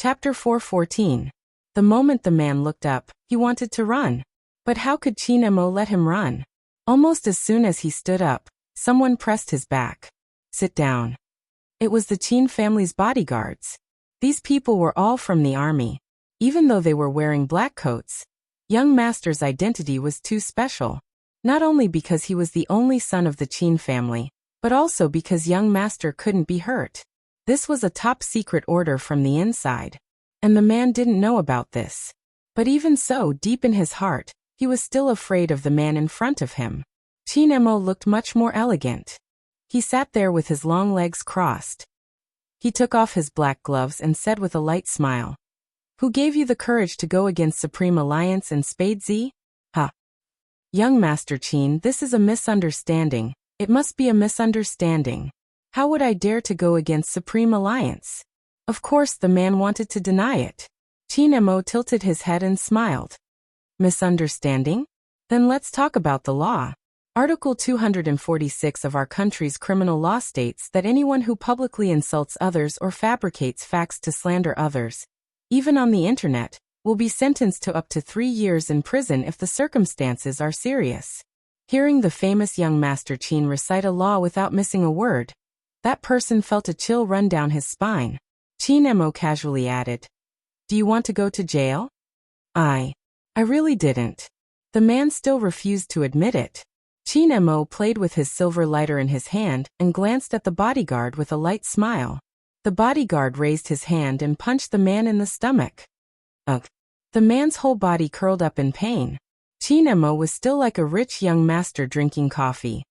Chapter 4:14. The moment the man looked up, he wanted to run. But how could Chinemo let him run? Almost as soon as he stood up, someone pressed his back. Sit down. It was the Chin family's bodyguards. These people were all from the army. Even though they were wearing black coats, young master's identity was too special. Not only because he was the only son of the Chin family, but also because young master couldn't be hurt. This was a top-secret order from the inside, and the man didn't know about this. But even so, deep in his heart, he was still afraid of the man in front of him. Chinemo looked much more elegant. He sat there with his long legs crossed. He took off his black gloves and said with a light smile, "Who gave you the courage to go against Supreme Alliance and Spadesy? Huh. Young Master Chin, this is a misunderstanding. It must be a misunderstanding. How would I dare to go against Supreme Alliance?" Of course the man wanted to deny it. Chinemo tilted his head and smiled. Misunderstanding? Then let's talk about the law. Article 246 of our country's criminal law states that anyone who publicly insults others or fabricates facts to slander others, even on the internet, will be sentenced to up to 3 years in prison if the circumstances are serious. Hearing the famous young Master Chin recite a law without missing a word, that person felt a chill run down his spine. Chinemo casually added, "Do you want to go to jail?" I really didn't." The man still refused to admit it. Chinemo played with his silver lighter in his hand and glanced at the bodyguard with a light smile. The bodyguard raised his hand and punched the man in the stomach. Ugh. The man's whole body curled up in pain. Chinemo was still like a rich young master drinking coffee.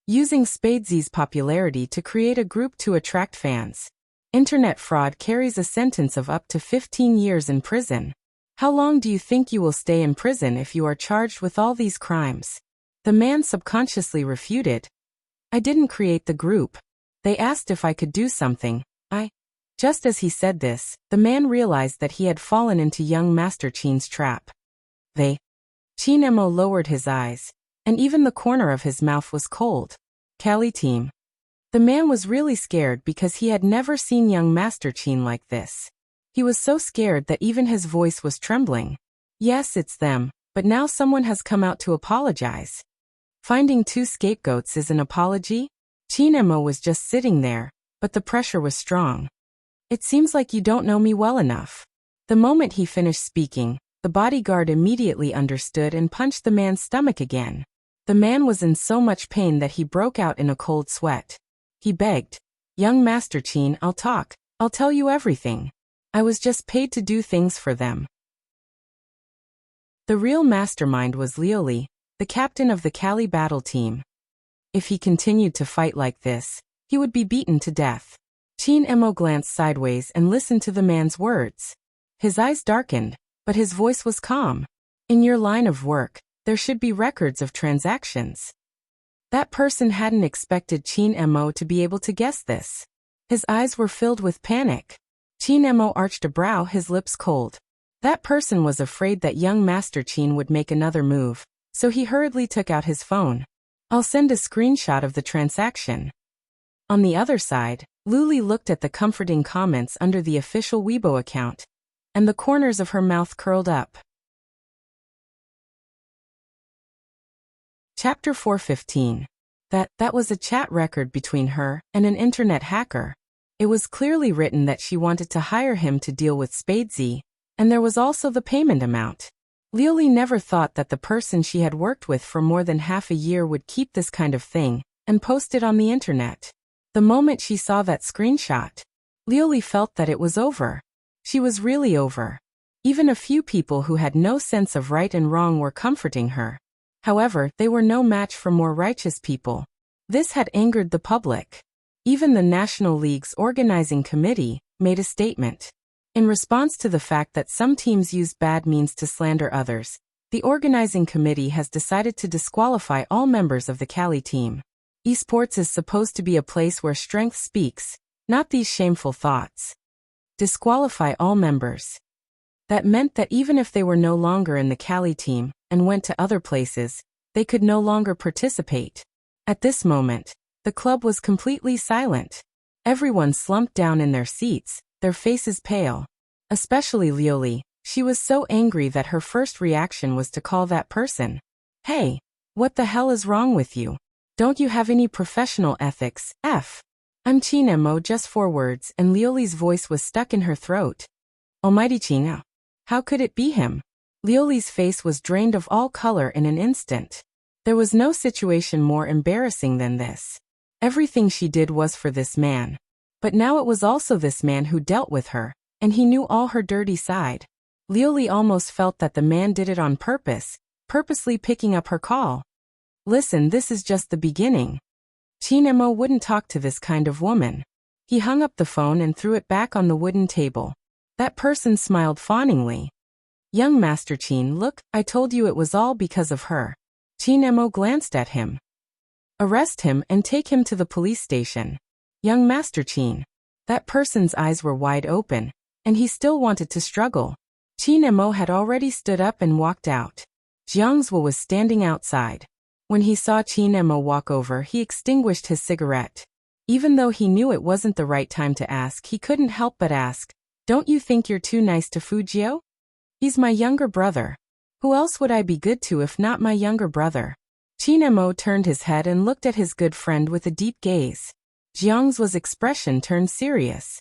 Using Spadesy's popularity to create a group to attract fans. Internet fraud carries a sentence of up to 15 years in prison. How long do you think you will stay in prison if you are charged with all these crimes? The man subconsciously refuted. I didn't create the group. They asked if I could do something. Just as he said this, the man realized that he had fallen into young Master Chin's trap. Chinemo lowered his eyes, and even the corner of his mouth was cold. Kali team. The man was really scared because he had never seen young Master Chin like this. He was so scared that even his voice was trembling. Yes, it's them, but now someone has come out to apologize. Finding 2 scapegoats is an apology? Chinemo was just sitting there, but the pressure was strong. It seems like you don't know me well enough. The moment he finished speaking, the bodyguard immediately understood and punched the man's stomach again. The man was in so much pain that he broke out in a cold sweat. He begged, "Young Master Chin, I'll talk. I'll tell you everything. I was just paid to do things for them." The real mastermind was Lioli, the captain of the Kali battle team. If he continued to fight like this, he would be beaten to death. Chinemo glanced sideways and listened to the man's words. His eyes darkened, but his voice was calm. In your line of work, there should be records of transactions. That person hadn't expected Chinemo to be able to guess this. His eyes were filled with panic. Chinemo arched a brow, his lips cold. That person was afraid that young Master Chin would make another move, so he hurriedly took out his phone. I'll send a screenshot of the transaction. On the other side, Luli looked at the comforting comments under the official Weibo account, and the corners of her mouth curled up. Chapter 4:15. That was a chat record between her and an internet hacker. It was clearly written that she wanted to hire him to deal with Spadesy, and there was also the payment amount. Lili never thought that the person she had worked with for more than half a year would keep this kind of thing and post it on the internet. The moment she saw that screenshot, Lili felt that it was over. She was really over. Even a few people who had no sense of right and wrong were comforting her. However, they were no match for more righteous people. This had angered the public. Even the National League's organizing committee made a statement. In response to the fact that some teams use bad means to slander others, the organizing committee has decided to disqualify all members of the Kali team. Esports is supposed to be a place where strength speaks, not these shameful thoughts. Disqualify all members. That meant that even if they were no longer in the Kali team and went to other places, they could no longer participate. At this moment, the club was completely silent. Everyone slumped down in their seats, their faces pale. Especially Lioli. She was so angry that her first reaction was to call that person. Hey, what the hell is wrong with you? Don't you have any professional ethics? I'm Chinemo, just 4 words, and Lioli's voice was stuck in her throat. Almighty China. How could it be him? Lioli's face was drained of all color in an instant. There was no situation more embarrassing than this. Everything she did was for this man. But now it was also this man who dealt with her, and he knew all her dirty side. Lioli almost felt that the man did it on purpose, purposely picking up her call. Listen, this is just the beginning. Chinemo wouldn't talk to this kind of woman. He hung up the phone and threw it back on the wooden table. That person smiled fawningly. Young Master Chin, look, I told you it was all because of her. Chinemo glanced at him. Arrest him and take him to the police station. Young Master Chin. That person's eyes were wide open, and he still wanted to struggle. Chinemo had already stood up and walked out. Jiangzhou was standing outside. When he saw Chinemo walk over, he extinguished his cigarette. Even though he knew it wasn't the right time to ask, he couldn't help but ask, "Don't you think you're too nice to Fujio? He's my younger brother. Who else would I be good to if not my younger brother?" Chinemo turned his head and looked at his good friend with a deep gaze. Jiangzhu's expression turned serious.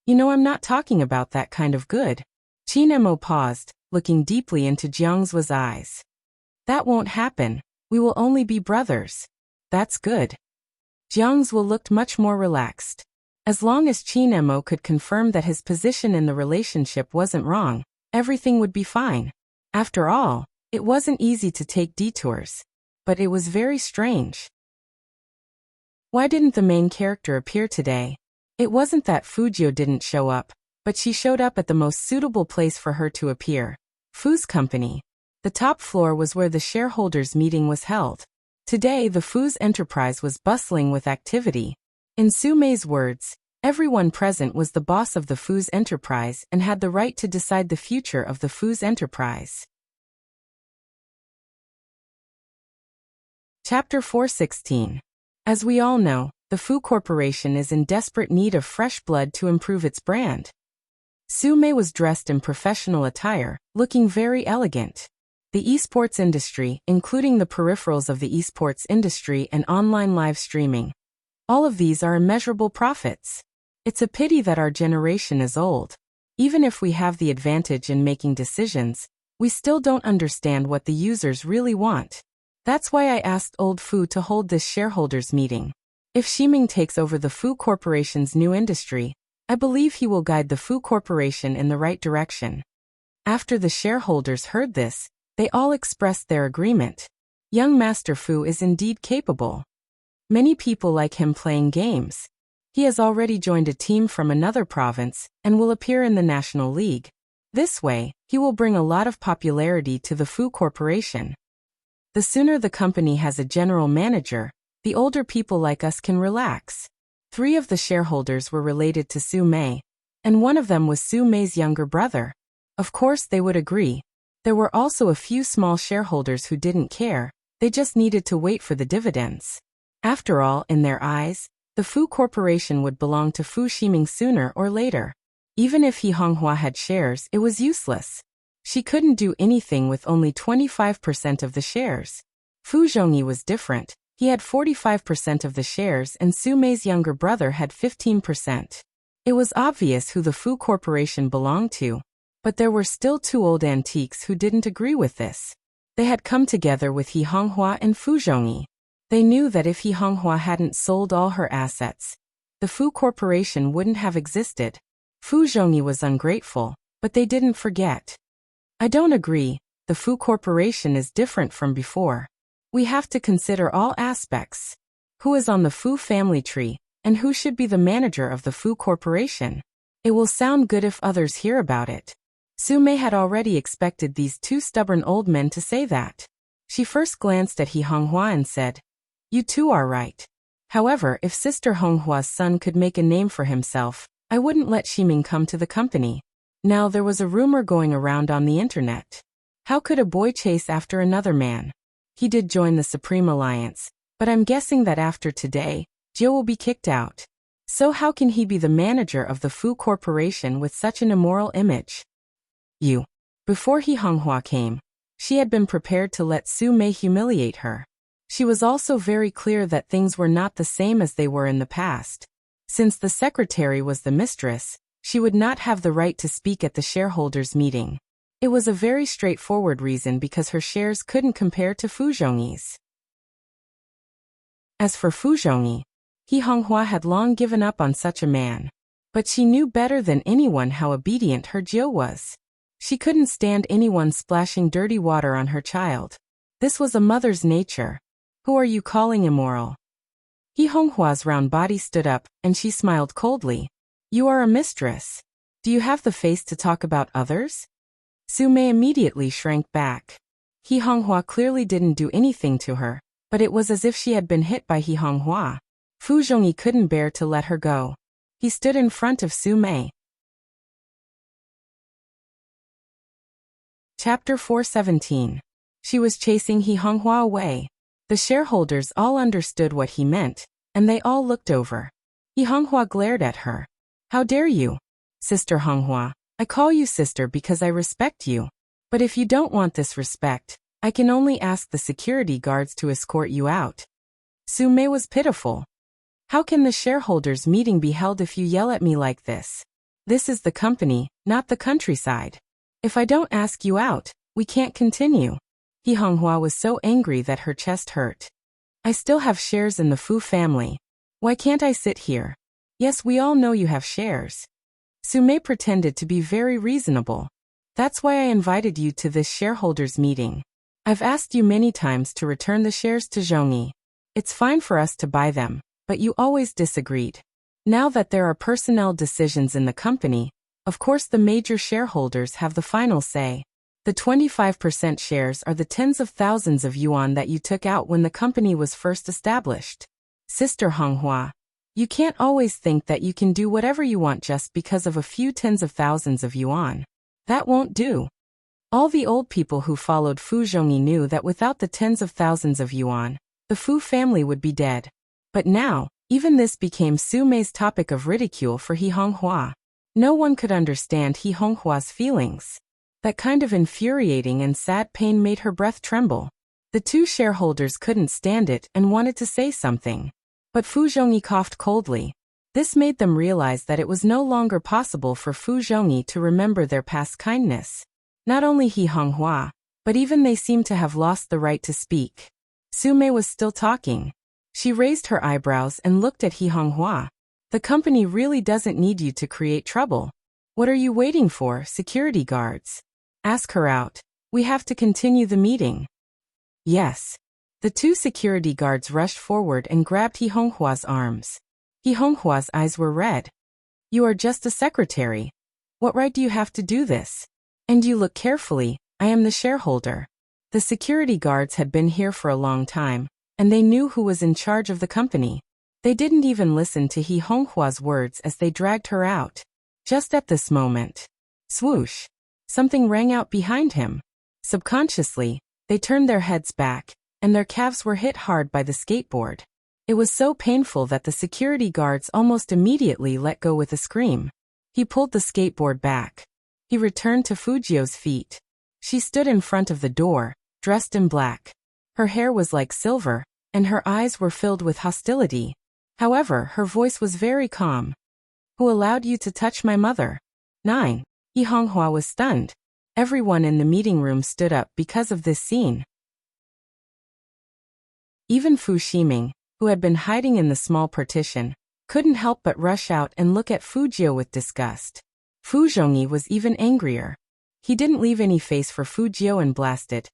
You know, I'm not talking about that kind of good. Chinemo paused, looking deeply into Jiangzhu's eyes. That won't happen. We will only be brothers. That's good. Jiangzhu looked much more relaxed. As long as Chinemo could confirm that his position in the relationship wasn't wrong, everything would be fine. After all, it wasn't easy to take detours. But it was very strange. Why didn't the main character appear today? It wasn't that Fujio didn't show up, but she showed up at the most suitable place for her to appear. Fu's company. The top floor was where the shareholders' meeting was held. Today the Fu's enterprise was bustling with activity. In Su Mei's words, everyone present was the boss of the Fu's enterprise and had the right to decide the future of the Fu's enterprise. Chapter 416. As we all know, the Fu Corporation is in desperate need of fresh blood to improve its brand. Su Mei was dressed in professional attire, looking very elegant. The esports industry, including the peripherals of the esports industry and online live streaming, all of these are immeasurable profits. It's a pity that our generation is old. Even if we have the advantage in making decisions, we still don't understand what the users really want. That's why I asked old Fu to hold this shareholders meeting. If Ximing takes over the Fu Corporation's new industry, I believe he will guide the Fu Corporation in the right direction. After the shareholders heard this, they all expressed their agreement. Young Master Fu is indeed capable. Many people like him playing games. He has already joined a team from another province and will appear in the National League. This way, he will bring a lot of popularity to the Fu Corporation. The sooner the company has a general manager, the older people like us can relax. 3 of the shareholders were related to Su Mei, and one of them was Su Mei's younger brother. Of course they would agree. There were also a few small shareholders who didn't care, they just needed to wait for the dividends. After all, in their eyes, the Fu Corporation would belong to Fu Ximing sooner or later. Even if He Honghua had shares, it was useless. She couldn't do anything with only 25% of the shares. Fu Zhongyi was different. He had 45% of the shares and Su Mei's younger brother had 15%. It was obvious who the Fu Corporation belonged to. But there were still 2 old antiques who didn't agree with this. They had come together with He Honghua and Fu Zhongyi. They knew that if He Honghua hadn't sold all her assets, the Fu Corporation wouldn't have existed. Fu Zhongyi was ungrateful, but they didn't forget. I don't agree, the Fu Corporation is different from before. We have to consider all aspects. Who is on the Fu family tree, and who should be the manager of the Fu Corporation? It will sound good if others hear about it. Su Mei had already expected these 2 stubborn old men to say that. She first glanced at He Honghua and said, "You 2 are right. However, if Sister Honghua's son could make a name for himself, I wouldn't let Ximing come to the company." Now there was a rumor going around on the internet. How could a boy chase after another man? He did join the Supreme Alliance, but I'm guessing that after today, Jiu will be kicked out. So how can he be the manager of the Fu Corporation with such an immoral image? You. Before He Honghua came, she had been prepared to let Su Mei humiliate her. She was also very clear that things were not the same as they were in the past. Since the secretary was the mistress, she would not have the right to speak at the shareholders' meeting. It was a very straightforward reason because her shares couldn't compare to Fu Zhongyi's. As for Fu Zhongyi, He Honghua had long given up on such a man. But she knew better than anyone how obedient her Jiu was. She couldn't stand anyone splashing dirty water on her child. This was a mother's nature. Who are you calling immoral? He Honghua's round body stood up, and she smiled coldly. You are a mistress. Do you have the face to talk about others? Su Mei immediately shrank back. He Honghua clearly didn't do anything to her, but it was as if she had been hit by He Honghua. Fu Zhongyi couldn't bear to let her go. He stood in front of Su Mei. Chapter 417. She was chasing He Honghua away. The shareholders all understood what he meant, and they all looked over. He Honghua glared at her. How dare you? Sister Honghua, I call you sister because I respect you. But if you don't want this respect, I can only ask the security guards to escort you out. Su Mei was pitiful. How can the shareholders' meeting be held if you yell at me like this? This is the company, not the countryside. If I don't ask you out, we can't continue. He Honghua was so angry that her chest hurt. I still have shares in the Fu family. Why can't I sit here? Yes, we all know you have shares. Su Mei pretended to be very reasonable. That's why I invited you to this shareholders' meeting. I've asked you many times to return the shares to Zhongyi. It's fine for us to buy them, but you always disagreed. Now that there are personnel decisions in the company, of course the major shareholders have the final say. The 25% shares are the tens of thousands of yuan that you took out when the company was first established. Sister Honghua, you can't always think that you can do whatever you want just because of a few tens of thousands of yuan. That won't do. All the old people who followed Fu Zhongyi knew that without the tens of thousands of yuan, the Fu family would be dead. But now, even this became Su Mei's topic of ridicule for He Honghua. No one could understand He Honghua's feelings. That kind of infuriating and sad pain made her breath tremble. The two shareholders couldn't stand it and wanted to say something. But Fu Zhongyi coughed coldly. This made them realize that it was no longer possible for Fu Zhongyi to remember their past kindness. Not only He Honghua, but even they seemed to have lost the right to speak. Su Mei was still talking. She raised her eyebrows and looked at He Honghua. The company really doesn't need you to create trouble. What are you waiting for, security guards? Ask her out. We have to continue the meeting. Yes. The two security guards rushed forward and grabbed He Honghua's arms. He Honghua's eyes were red. You are just a secretary. What right do you have to do this? And you look carefully, I am the shareholder. The security guards had been here for a long time, and they knew who was in charge of the company. They didn't even listen to He Honghua's words as they dragged her out. Just at this moment. Swoosh. Something rang out behind him. Subconsciously, they turned their heads back, and their calves were hit hard by the skateboard. It was so painful that the security guards almost immediately let go with a scream. He pulled the skateboard back. He returned to Fujio's feet. She stood in front of the door, dressed in black. Her hair was like silver, and her eyes were filled with hostility. However, her voice was very calm. Who allowed you to touch my mother? 9. He Honghua was stunned. Everyone in the meeting room stood up because of this scene. Even Fu Ximing, who had been hiding in the small partition, couldn't help but rush out and look at Fujio with disgust. Fu Zhongyi was even angrier. He didn't leave any face for Fujio and blasted.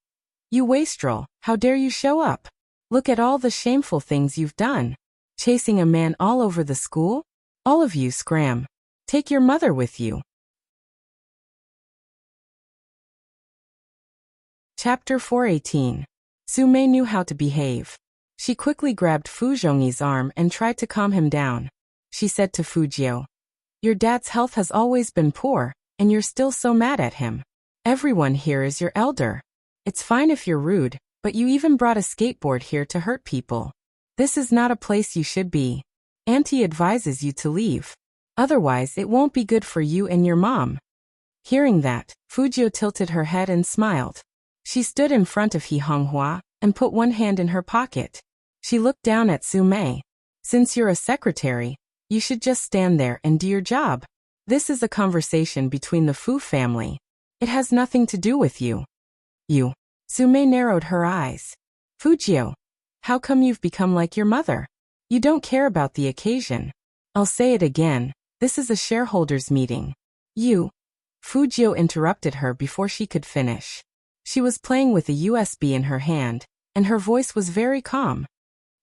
You wastrel, how dare you show up? Look at all the shameful things you've done. Chasing a man all over the school? All of you scram. Take your mother with you. Chapter 418. Su Mei knew how to behave. She quickly grabbed Fu Zhongyi's arm and tried to calm him down. She said to Fujio, your dad's health has always been poor, and you're still so mad at him. Everyone here is your elder. It's fine if you're rude, but you even brought a skateboard here to hurt people. This is not a place you should be. Auntie advises you to leave. Otherwise, it won't be good for you and your mom. Hearing that, Fujio tilted her head and smiled. She stood in front of He Honghua and put one hand in her pocket. She looked down at Su-mei. Since you're a secretary, you should just stand there and do your job. This is a conversation between the Fu family. It has nothing to do with you. You. Su-mei narrowed her eyes. Fujio, how come you've become like your mother? You don't care about the occasion. I'll say it again, this is a shareholders' meeting. You. Fujio interrupted her before she could finish. She was playing with a USB in her hand, and her voice was very calm.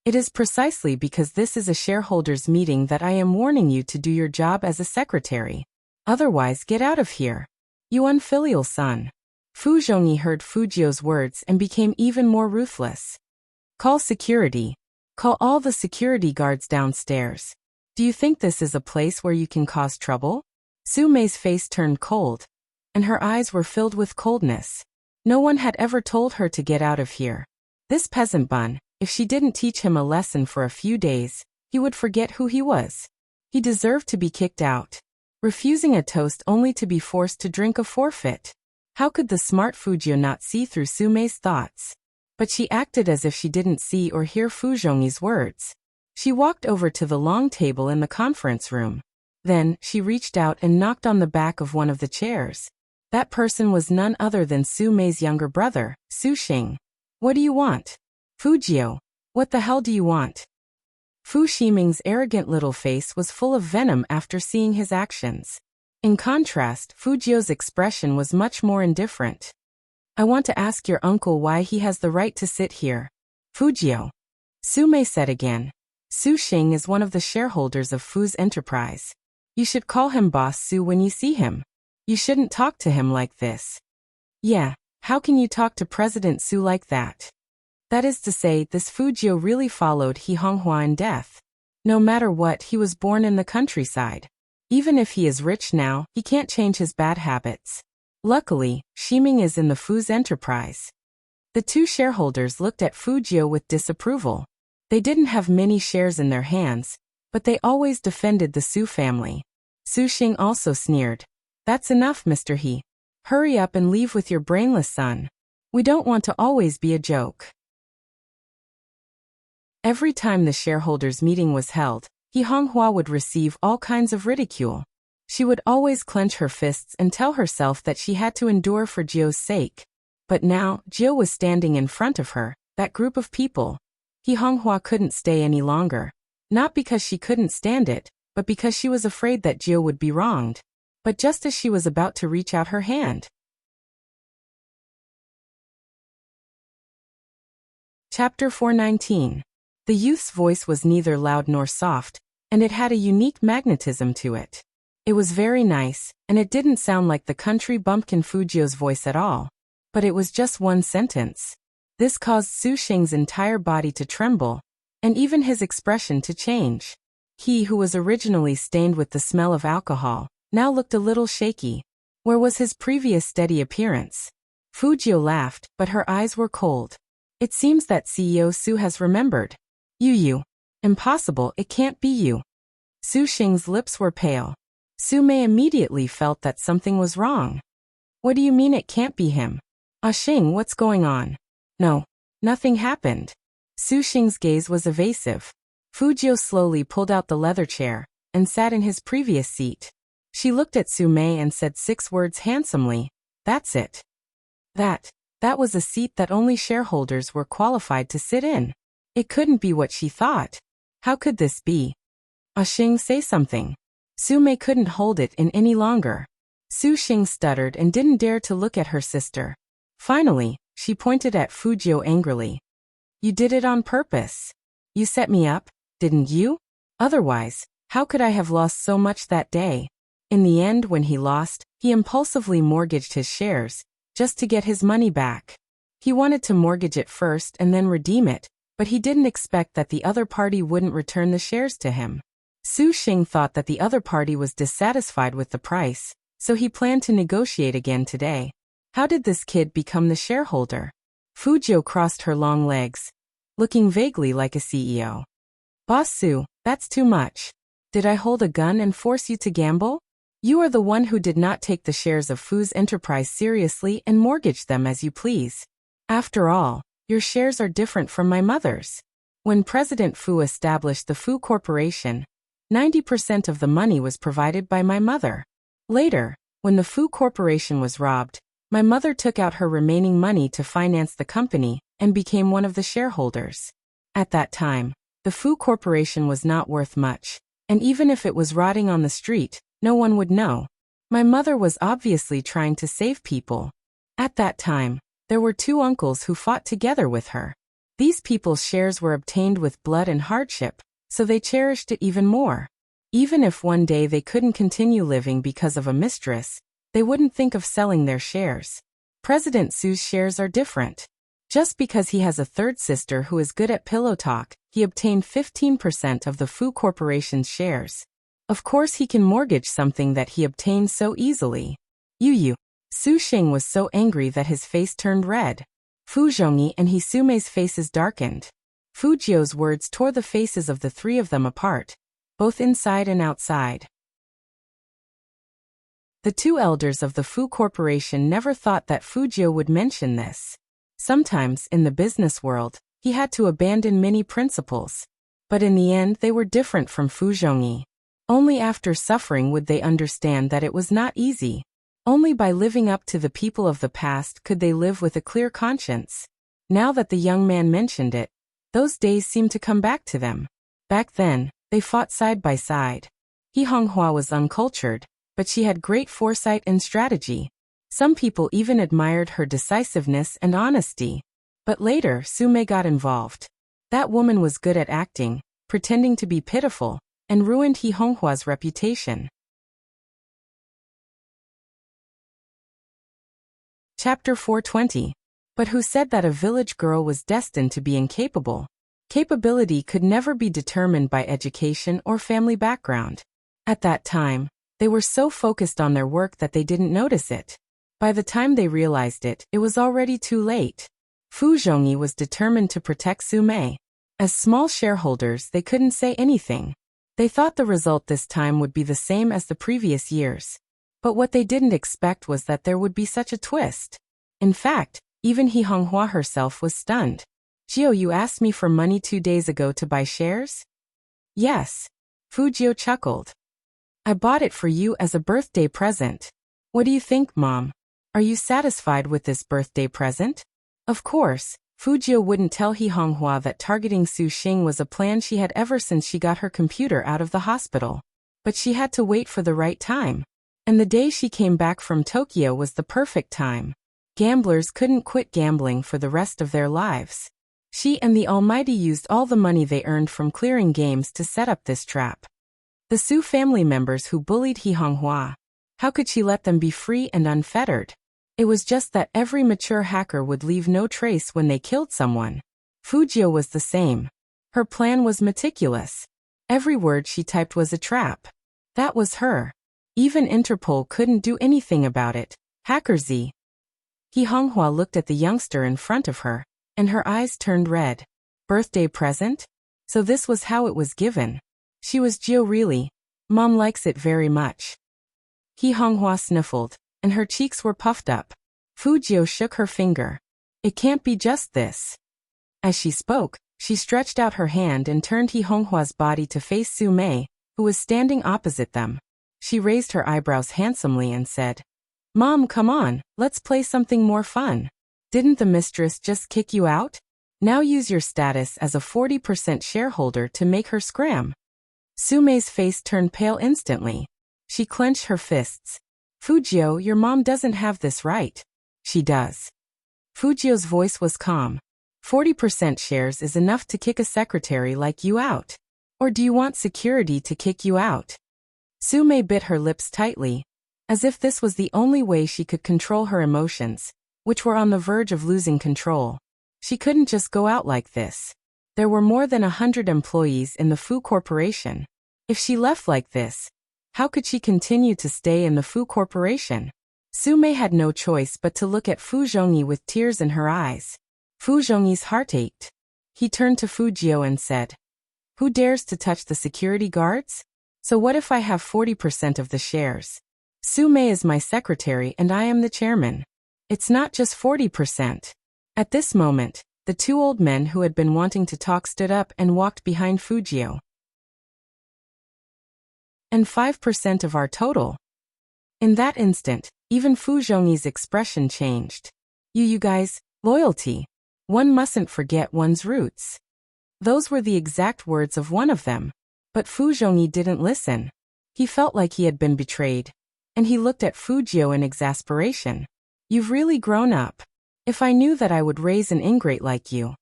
It is precisely because this is a shareholders' meeting that I am warning you to do your job as a secretary. Otherwise, get out of here. You unfilial son. Fu Zhongyi heard Fujio's words and became even more ruthless. Call security. Call all the security guards downstairs. Do you think this is a place where you can cause trouble? Su-mei's face turned cold, and her eyes were filled with coldness. No one had ever told her to get out of here. This peasant bun, if she didn't teach him a lesson for a few days, he would forget who he was. He deserved to be kicked out. Refusing a toast only to be forced to drink a forfeit. How could the smart Fujio not see through Su-mei's thoughts? But she acted as if she didn't see or hear Fu Zhongyi's words. She walked over to the long table in the conference room. Then, she reached out and knocked on the back of one of the chairs. That person was none other than Su-mei's younger brother, Su Xing. What do you want? Fujio, what the hell do you want? Fu Ximing's arrogant little face was full of venom after seeing his actions. In contrast, Fujio's expression was much more indifferent. I want to ask your uncle why he has the right to sit here. Fujio. Su-mei said again. Su Xing is one of the shareholders of Fu's enterprise. You should call him Boss Su when you see him. You shouldn't talk to him like this. Yeah, how can you talk to President Su like that? That is to say, this Fujio really followed He Honghua in death. No matter what, he was born in the countryside. Even if he is rich now, he can't change his bad habits. Luckily, Ximing is in the Fu's enterprise. The two shareholders looked at Fujio with disapproval. They didn't have many shares in their hands, but they always defended the Su family. Su Xing also sneered. That's enough, Mr. He. Hurry up and leave with your brainless son. We don't want to always be a joke. Every time the shareholders' meeting was held, He Honghua would receive all kinds of ridicule. She would always clench her fists and tell herself that she had to endure for Jio's sake. But now, Jio was standing in front of her, that group of people. He Honghua couldn't stay any longer. Not because she couldn't stand it, but because she was afraid that Jio would be wronged. But just as she was about to reach out her hand. Chapter 419. The youth's voice was neither loud nor soft, and it had a unique magnetism to it. It was very nice, and it didn't sound like the country bumpkin Fujio's voice at all. But it was just one sentence. This caused Su Xing's entire body to tremble, and even his expression to change. He who was originally stained with the smell of alcohol, now looked a little shaky. Where was his previous steady appearance? Fujio laughed, but her eyes were cold. It seems that CEO Su has remembered. You. Impossible, it can't be you. Su Xing's lips were pale. Su-mei immediately felt that something was wrong. What do you mean it can't be him? Ah Xing, what's going on? No, nothing happened. Su Xing's gaze was evasive. Fujio slowly pulled out the leather chair and sat in his previous seat. She looked at Su-mei and said 6 words handsomely. That's it. That was a seat that only shareholders were qualified to sit in. It couldn't be what she thought. How could this be? Ah Xing, say something. Su-mei couldn't hold it in any longer. Su Xing stuttered and didn't dare to look at her sister. Finally, she pointed at Fujio angrily. You did it on purpose. You set me up, didn't you? Otherwise, how could I have lost so much that day? In the end, when he lost, he impulsively mortgaged his shares, just to get his money back. He wanted to mortgage it first and then redeem it, but he didn't expect that the other party wouldn't return the shares to him. Su Xing thought that the other party was dissatisfied with the price, so he planned to negotiate again today. How did this kid become the shareholder? Fujio crossed her long legs, looking vaguely like a CEO. Boss Su, That's too much. Did I hold a gun and force you to gamble? You are the one who did not take the shares of Fu's enterprise seriously and mortgage them as you please. After all, your shares are different from my mother's. When President Fu established the Fu Corporation, 90% of the money was provided by my mother. Later, when the Fu Corporation was robbed, my mother took out her remaining money to finance the company and became one of the shareholders. At that time, the Fu Corporation was not worth much, and even if it was rotting on the street, no one would know. My mother was obviously trying to save people. At that time, there were two uncles who fought together with her. These people's shares were obtained with blood and hardship, so they cherished it even more. Even if one day they couldn't continue living because of a mistress, they wouldn't think of selling their shares. President Su's shares are different. Just because he has a third sister who is good at pillow talk, he obtained 15% of the Fu Corporation's shares. Of course he can mortgage something that he obtained so easily. Su Xing was so angry that his face turned red. Fu Zhongyi and Hisume's faces darkened. Fu Jiu's words tore the faces of the three of them apart, both inside and outside. The two elders of the Fu Corporation never thought that Fu Jiu would mention this. Sometimes, in the business world, he had to abandon many principles. But in the end they were different from Fu Zhongyi. Only after suffering would they understand that it was not easy. Only by living up to the people of the past could they live with a clear conscience. Now that the young man mentioned it, those days seemed to come back to them. Back then, they fought side by side. He Honghua was uncultured, but she had great foresight and strategy. Some people even admired her decisiveness and honesty. But later, Sume got involved. That woman was good at acting, pretending to be pitiful, and ruined He Honghua's reputation. Chapter 420. But who said that a village girl was destined to be incapable? Capability could never be determined by education or family background. At that time, they were so focused on their work that they didn't notice it. By the time they realized it, it was already too late. Fu Zhongyi was determined to protect Sume. As small shareholders, they couldn't say anything. They thought the result this time would be the same as the previous years. But what they didn't expect was that there would be such a twist. In fact, even He Honghua herself was stunned. Jiu, you asked me for money 2 days ago to buy shares? Yes. Fu Jiu chuckled. I bought it for you as a birthday present. What do you think, Mom? Are you satisfied with this birthday present? Of course, Fu Jiu wouldn't tell He Honghua that targeting Su Xing was a plan she had ever since she got her computer out of the hospital. But she had to wait for the right time. And the day she came back from Tokyo was the perfect time. Gamblers couldn't quit gambling for the rest of their lives. She and the Almighty used all the money they earned from clearing games to set up this trap. The Su family members who bullied He Honghua. How could she let them be free and unfettered? It was just that every mature hacker would leave no trace when they killed someone. Fu Jiu was the same. Her plan was meticulous. Every word she typed was a trap. That was her. Even Interpol couldn't do anything about it. Hacker Z. He Honghua looked at the youngster in front of her, and her eyes turned red. Birthday present? So this was how it was given. She was Jiu really. Mom likes it very much. He Honghua sniffled, and her cheeks were puffed up. Fu Jiu shook her finger. It can't be just this. As she spoke, she stretched out her hand and turned He Honghua's body to face Su Mei, who was standing opposite them. She raised her eyebrows handsomely and said, Mom, come on, let's play something more fun. Didn't the mistress just kick you out? Now use your status as a 40% shareholder to make her scram. Su Mei's face turned pale instantly. She clenched her fists. Fu Jiu, your mom doesn't have this right. She does. Fu Jiu's voice was calm. 40% shares is enough to kick a secretary like you out. Or do you want security to kick you out? Su Mei bit her lips tightly, as if this was the only way she could control her emotions, which were on the verge of losing control. She couldn't just go out like this. There were more than 100 employees in the Fu Corporation. If she left like this, how could she continue to stay in the Fu Corporation? Su Mei had no choice but to look at Fu Zhongyi with tears in her eyes. Fu Zhongyi's heart ached. He turned to Fu Jiu and said, Who dares to touch the security guards? So what if I have 40% of the shares? Su-mei is my secretary and I am the chairman. It's not just 40%. At this moment, the two old men who had been wanting to talk stood up and walked behind Fujio. And 5% of our total. In that instant, even Fuzhongyi's expression changed. You guys, loyalty. One mustn't forget one's roots. Those were the exact words of one of them. But Fuzhongyi didn't listen. He felt like he had been betrayed. And he looked at Fujio in exasperation. You've really grown up. If I knew that I would raise an ingrate like you,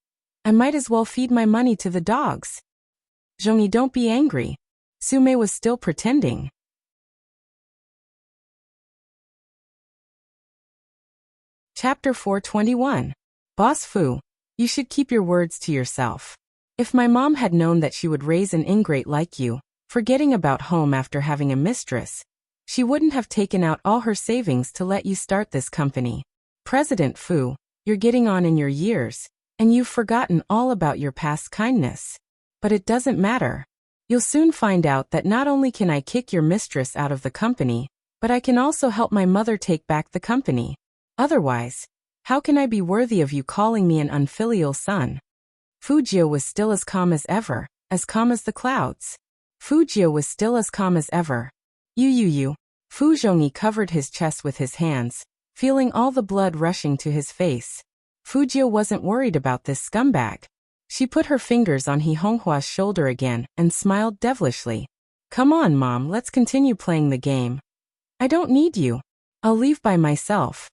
I might as well feed my money to the dogs. Zhongyi, don't be angry. Su-mei was still pretending. Chapter 421. Boss Fu, you should keep your words to yourself. If my mom had known that she would raise an ingrate like you, forgetting about home after having a mistress, she wouldn't have taken out all her savings to let you start this company. President Fu, you're getting on in your years, and you've forgotten all about your past kindness. But it doesn't matter. You'll soon find out that not only can I kick your mistress out of the company, but I can also help my mother take back the company. Otherwise, how can I be worthy of you calling me an unfilial son? Fujio was still as calm as ever, as calm as the clouds. Fujio was still as calm as ever. You. Fuzhongyi covered his chest with his hands, feeling all the blood rushing to his face. Fujio wasn't worried about this scumbag. She put her fingers on He Honghua's shoulder again and smiled devilishly. Come on, Mom, let's continue playing the game. I don't need you. I'll leave by myself.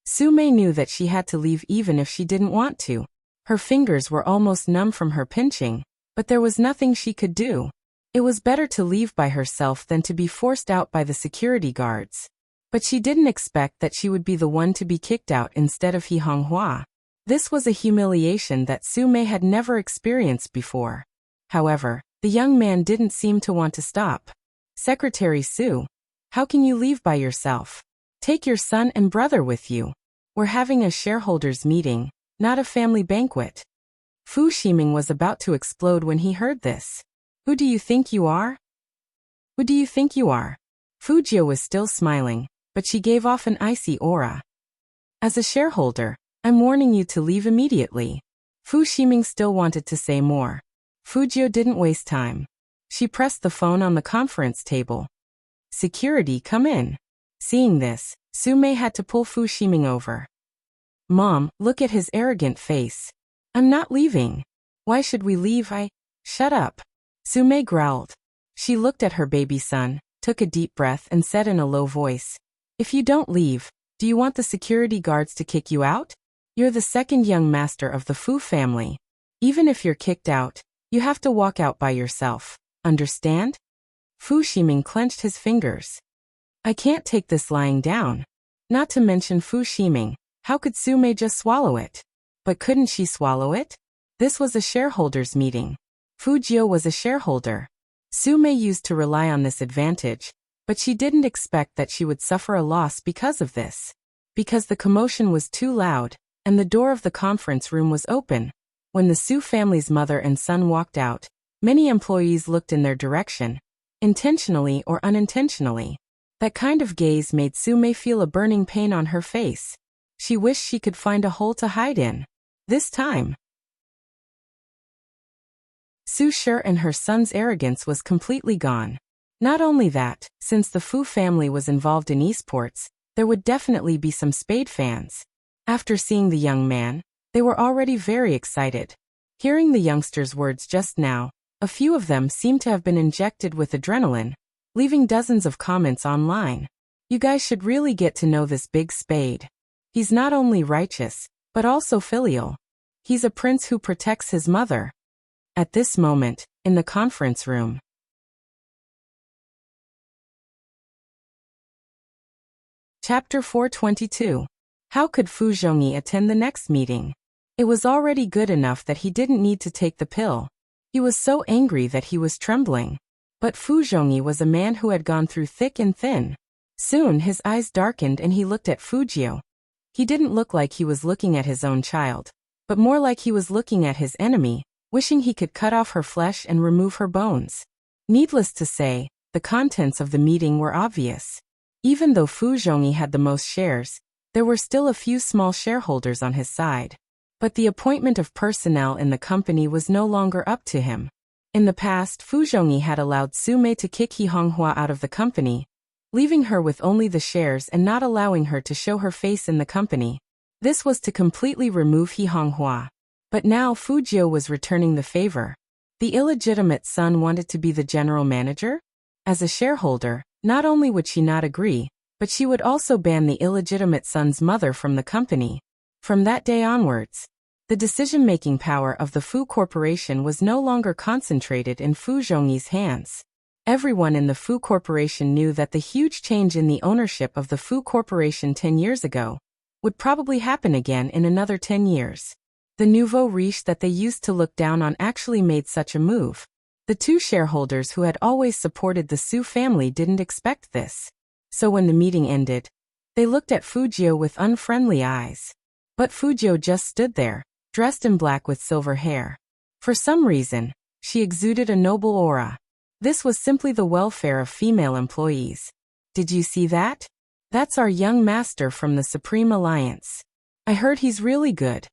Su-mei knew that she had to leave even if she didn't want to. Her fingers were almost numb from her pinching, but there was nothing she could do. It was better to leave by herself than to be forced out by the security guards. But she didn't expect that she would be the one to be kicked out instead of He Honghua. This was a humiliation that Su-mei had never experienced before. However, the young man didn't seem to want to stop. Secretary Su, how can you leave by yourself? Take your son and brother with you. We're having a shareholders' meeting, not a family banquet. Fu Ximing was about to explode when he heard this. Who do you think you are? Who do you think you are? Fujio was still smiling, but she gave off an icy aura. As a shareholder, I'm warning you to leave immediately. Fu Ximing still wanted to say more. Fujio didn't waste time. She pressed the phone on the conference table. Security, come in. Seeing this, Su-mei had to pull Fu Ximing over. Mom, look at his arrogant face. I'm not leaving. Why should we leave? Shut up. Su-mei growled. She looked at her baby son, took a deep breath and said in a low voice, if you don't leave, do you want the security guards to kick you out? You're the second young master of the Fu family. Even if you're kicked out, you have to walk out by yourself. Understand? Fu Ximing clenched his fingers. I can't take this lying down. Not to mention Fu Ximing, how could Su-mei just swallow it? But couldn't she swallow it? This was a shareholders' meeting. Fujio was a shareholder. Su-mei used to rely on this advantage, but she didn't expect that she would suffer a loss because of this. Because the commotion was too loud, and the door of the conference room was open. When the Su family's mother and son walked out, many employees looked in their direction, intentionally or unintentionally. That kind of gaze made Su-mei feel a burning pain on her face. She wished she could find a hole to hide in. This time, Su Shi and her son's arrogance was completely gone. Not only that, since the Fu family was involved in esports, there would definitely be some Spade fans. After seeing the young man, they were already very excited. Hearing the youngsters' words just now, a few of them seemed to have been injected with adrenaline, leaving dozens of comments online. You guys should really get to know this big Spade. He's not only righteous, but also filial. He's a prince who protects his mother. At this moment, in the conference room, Chapter 422. How could Fu Zhongyi attend the next meeting? It was already good enough that he didn't need to take the pill. He was so angry that he was trembling. But Fu Zhongyi was a man who had gone through thick and thin. Soon his eyes darkened and he looked at Fujio. He didn't look like he was looking at his own child, but more like he was looking at his enemy, wishing he could cut off her flesh and remove her bones. Needless to say, the contents of the meeting were obvious. Even though Fu Zhongyi had the most shares, there were still a few small shareholders on his side. But the appointment of personnel in the company was no longer up to him. In the past, Fu Zhongyi had allowed Su Mei to kick He Honghua out of the company, leaving her with only the shares and not allowing her to show her face in the company. This was to completely remove He Honghua. But now Fu Jiu was returning the favor. The illegitimate son wanted to be the general manager? As a shareholder, not only would she not agree, but she would also ban the illegitimate son's mother from the company. From that day onwards, the decision-making power of the Fu Corporation was no longer concentrated in Fu Zhongyi's hands. Everyone in the Fu Corporation knew that the huge change in the ownership of the Fu Corporation 10 years ago would probably happen again in another 10 years. The nouveau riche that they used to look down on actually made such a move. The two shareholders who had always supported the Su family didn't expect this. So when the meeting ended, they looked at Fu Jiu with unfriendly eyes. But Fu Jiu just stood there, dressed in black with silver hair. For some reason, she exuded a noble aura. This was simply the welfare of female employees. Did you see that? That's our young master from the Supreme Alliance. I heard he's really good.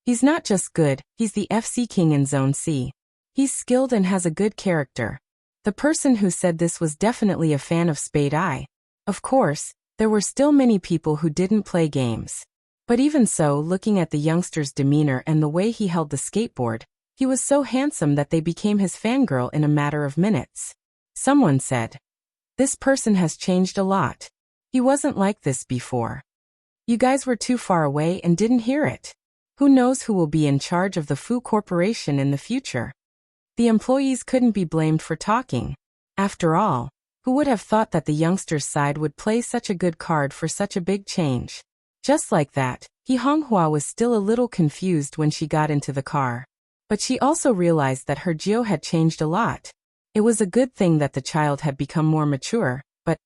He's not just good, he's the FC King in Zone C. He's skilled and has a good character. The person who said this was definitely a fan of Spade Eye. Of course, there were still many people who didn't play games. But even so, looking at the youngster's demeanor and the way he held the skateboard, he was so handsome that they became his fangirl in a matter of minutes. Someone said, "This person has changed a lot. He wasn't like this before. You guys were too far away and didn't hear it. Who knows who will be in charge of the Fu Corporation in the future?" The employees couldn't be blamed for talking. After all, who would have thought that the youngster's side would play such a good card for such a big change? Just like that, He Honghua was still a little confused when she got into the car. But she also realized that her Jiu had changed a lot. It was a good thing that the child had become more mature, but,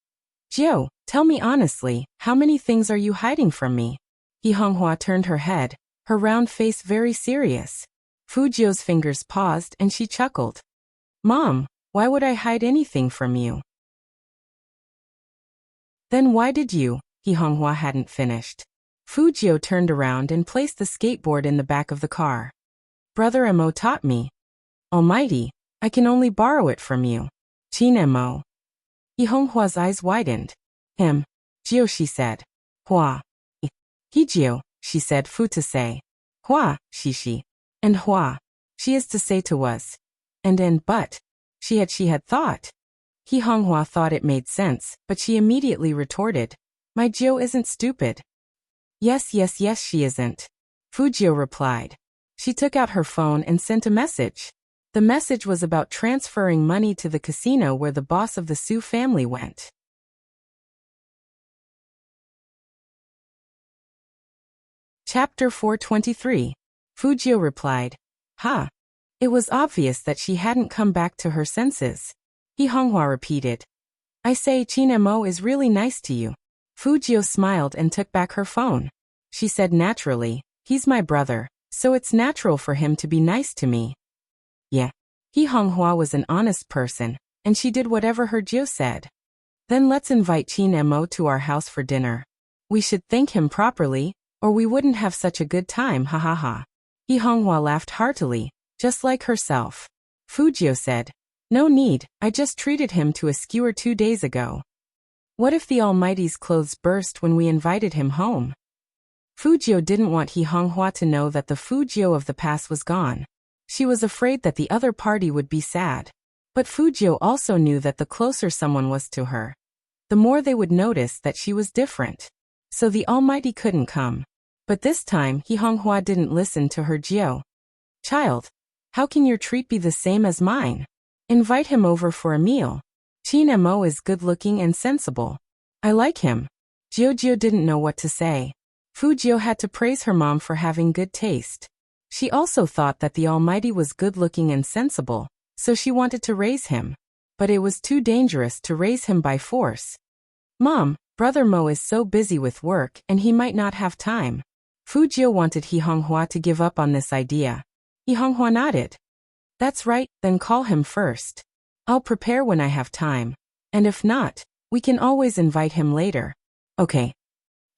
"Jiu, tell me honestly, how many things are you hiding from me?" He Honghua turned her head, her round face very serious. Fu Jiu's fingers paused and she chuckled. "Mom, why would I hide anything from you?" "Then why did you?" He Honghua hadn't finished. Fu Jiu turned around and placed the skateboard in the back of the car. "Brother Mo taught me. Almighty, I can only borrow it from you. Qin Mo." He Honghua's eyes widened. Jiu, she said. Hua. He Jiu, she said Fu to say. Hua, she. And Hua, she is to say to us. But, she had thought. He Honghua thought it made sense, but she immediately retorted. "My Jiu isn't stupid." Yes, she isn't. Fu Jiu replied. She took out her phone and sent a message. The message was about transferring money to the casino where the boss of the Su family went. Chapter 423. Fu Jiu replied. It was obvious that she hadn't come back to her senses. He Honghua repeated. "I say Qin Mo is really nice to you." Fu Jiu smiled and took back her phone. She said naturally, "He's my brother, so it's natural for him to be nice to me." Yeah. He Honghua was an honest person, and she did whatever her Jiu said. "Then let's invite Qin Mo to our house for dinner. We should thank him properly, or we wouldn't have such a good time, ha ha ha." He Honghua laughed heartily, just like herself. Fu Jiu said, "No need, I just treated him to a skewer 2 days ago. What if the Almighty's clothes burst when we invited him home?" Fu Jiu didn't want He Honghua to know that the Fu Jiu of the past was gone. She was afraid that the other party would be sad. But Fu Jiu also knew that the closer someone was to her, the more they would notice that she was different. So the Almighty couldn't come. But this time He Honghua didn't listen to her Jiu. "Child, how can your treat be the same as mine? Invite him over for a meal. Qin Mo is good-looking and sensible. I like him." Jiu didn't know what to say. Fu Jiu had to praise her mom for having good taste. She also thought that the Almighty was good-looking and sensible, so she wanted to raise him. But it was too dangerous to raise him by force. "Mom, Brother Mo is so busy with work and he might not have time." Fu Jiu wanted He Honghua to give up on this idea. He Honghua nodded. That's right, then call him first. I'll prepare when I have time. And if not, we can always invite him later. Okay.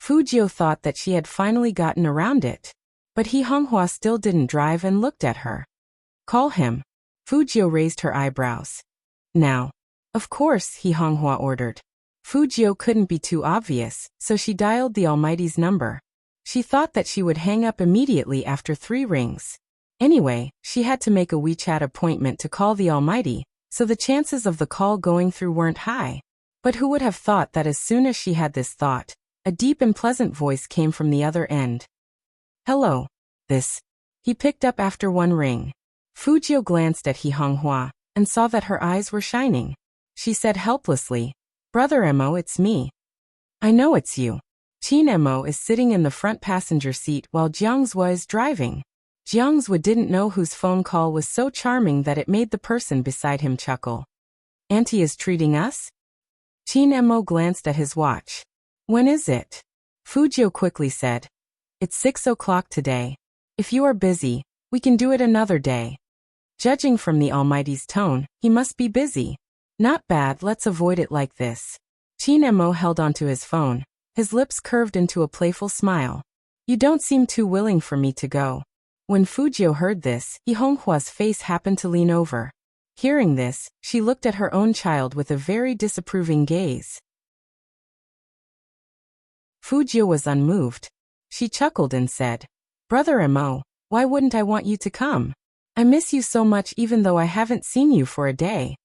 Fujio thought that she had finally gotten around it. But He Honghua still didn't drive and looked at her. Call him. Fujio raised her eyebrows. Now. Of course, He Honghua ordered. Fujio couldn't be too obvious, so she dialed the Almighty's number. She thought that she would hang up immediately after 3 rings. Anyway, she had to make a WeChat appointment to call the Almighty, so the chances of the call going through weren't high. But who would have thought that as soon as she had this thought, a deep and pleasant voice came from the other end. Hello. This. He picked up after 1 ring. Fujio glanced at He Honghua and saw that her eyes were shining. She said helplessly, Brother Mo, it's me. I know it's you. Qin Mo is sitting in the front passenger seat while Jiangzhua is driving. Jiangzhua didn't know whose phone call was so charming that it made the person beside him chuckle. Auntie is treating us? Qin Mo glanced at his watch. When is it? Fujio quickly said. It's 6 o'clock today. If you are busy, we can do it another day. Judging from the Almighty's tone, he must be busy. Not bad, let's avoid it like this. Qin Mo held onto his phone. His lips curved into a playful smile. You don't seem too willing for me to go. When Fujio heard this, He Honghua's face happened to lean over. Hearing this, she looked at her own child with a very disapproving gaze. Fujio was unmoved. She chuckled and said, Brother Mo, why wouldn't I want you to come? I miss you so much even though I haven't seen you for a day.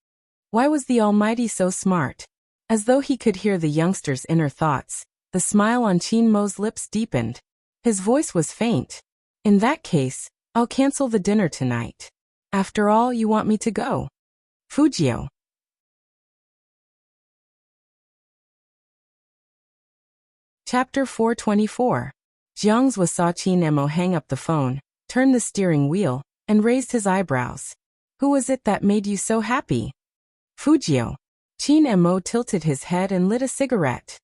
Why was the Almighty so smart? As though he could hear the youngster's inner thoughts, the smile on Qin Mo's lips deepened. His voice was faint. In that case, I'll cancel the dinner tonight. After all, you want me to go. Fujio. Chapter 424. Jiangzhua saw Qin Mo hang up the phone, turn the steering wheel, and raised his eyebrows. Who was it that made you so happy? Fujio. Qin Mo tilted his head and lit a cigarette.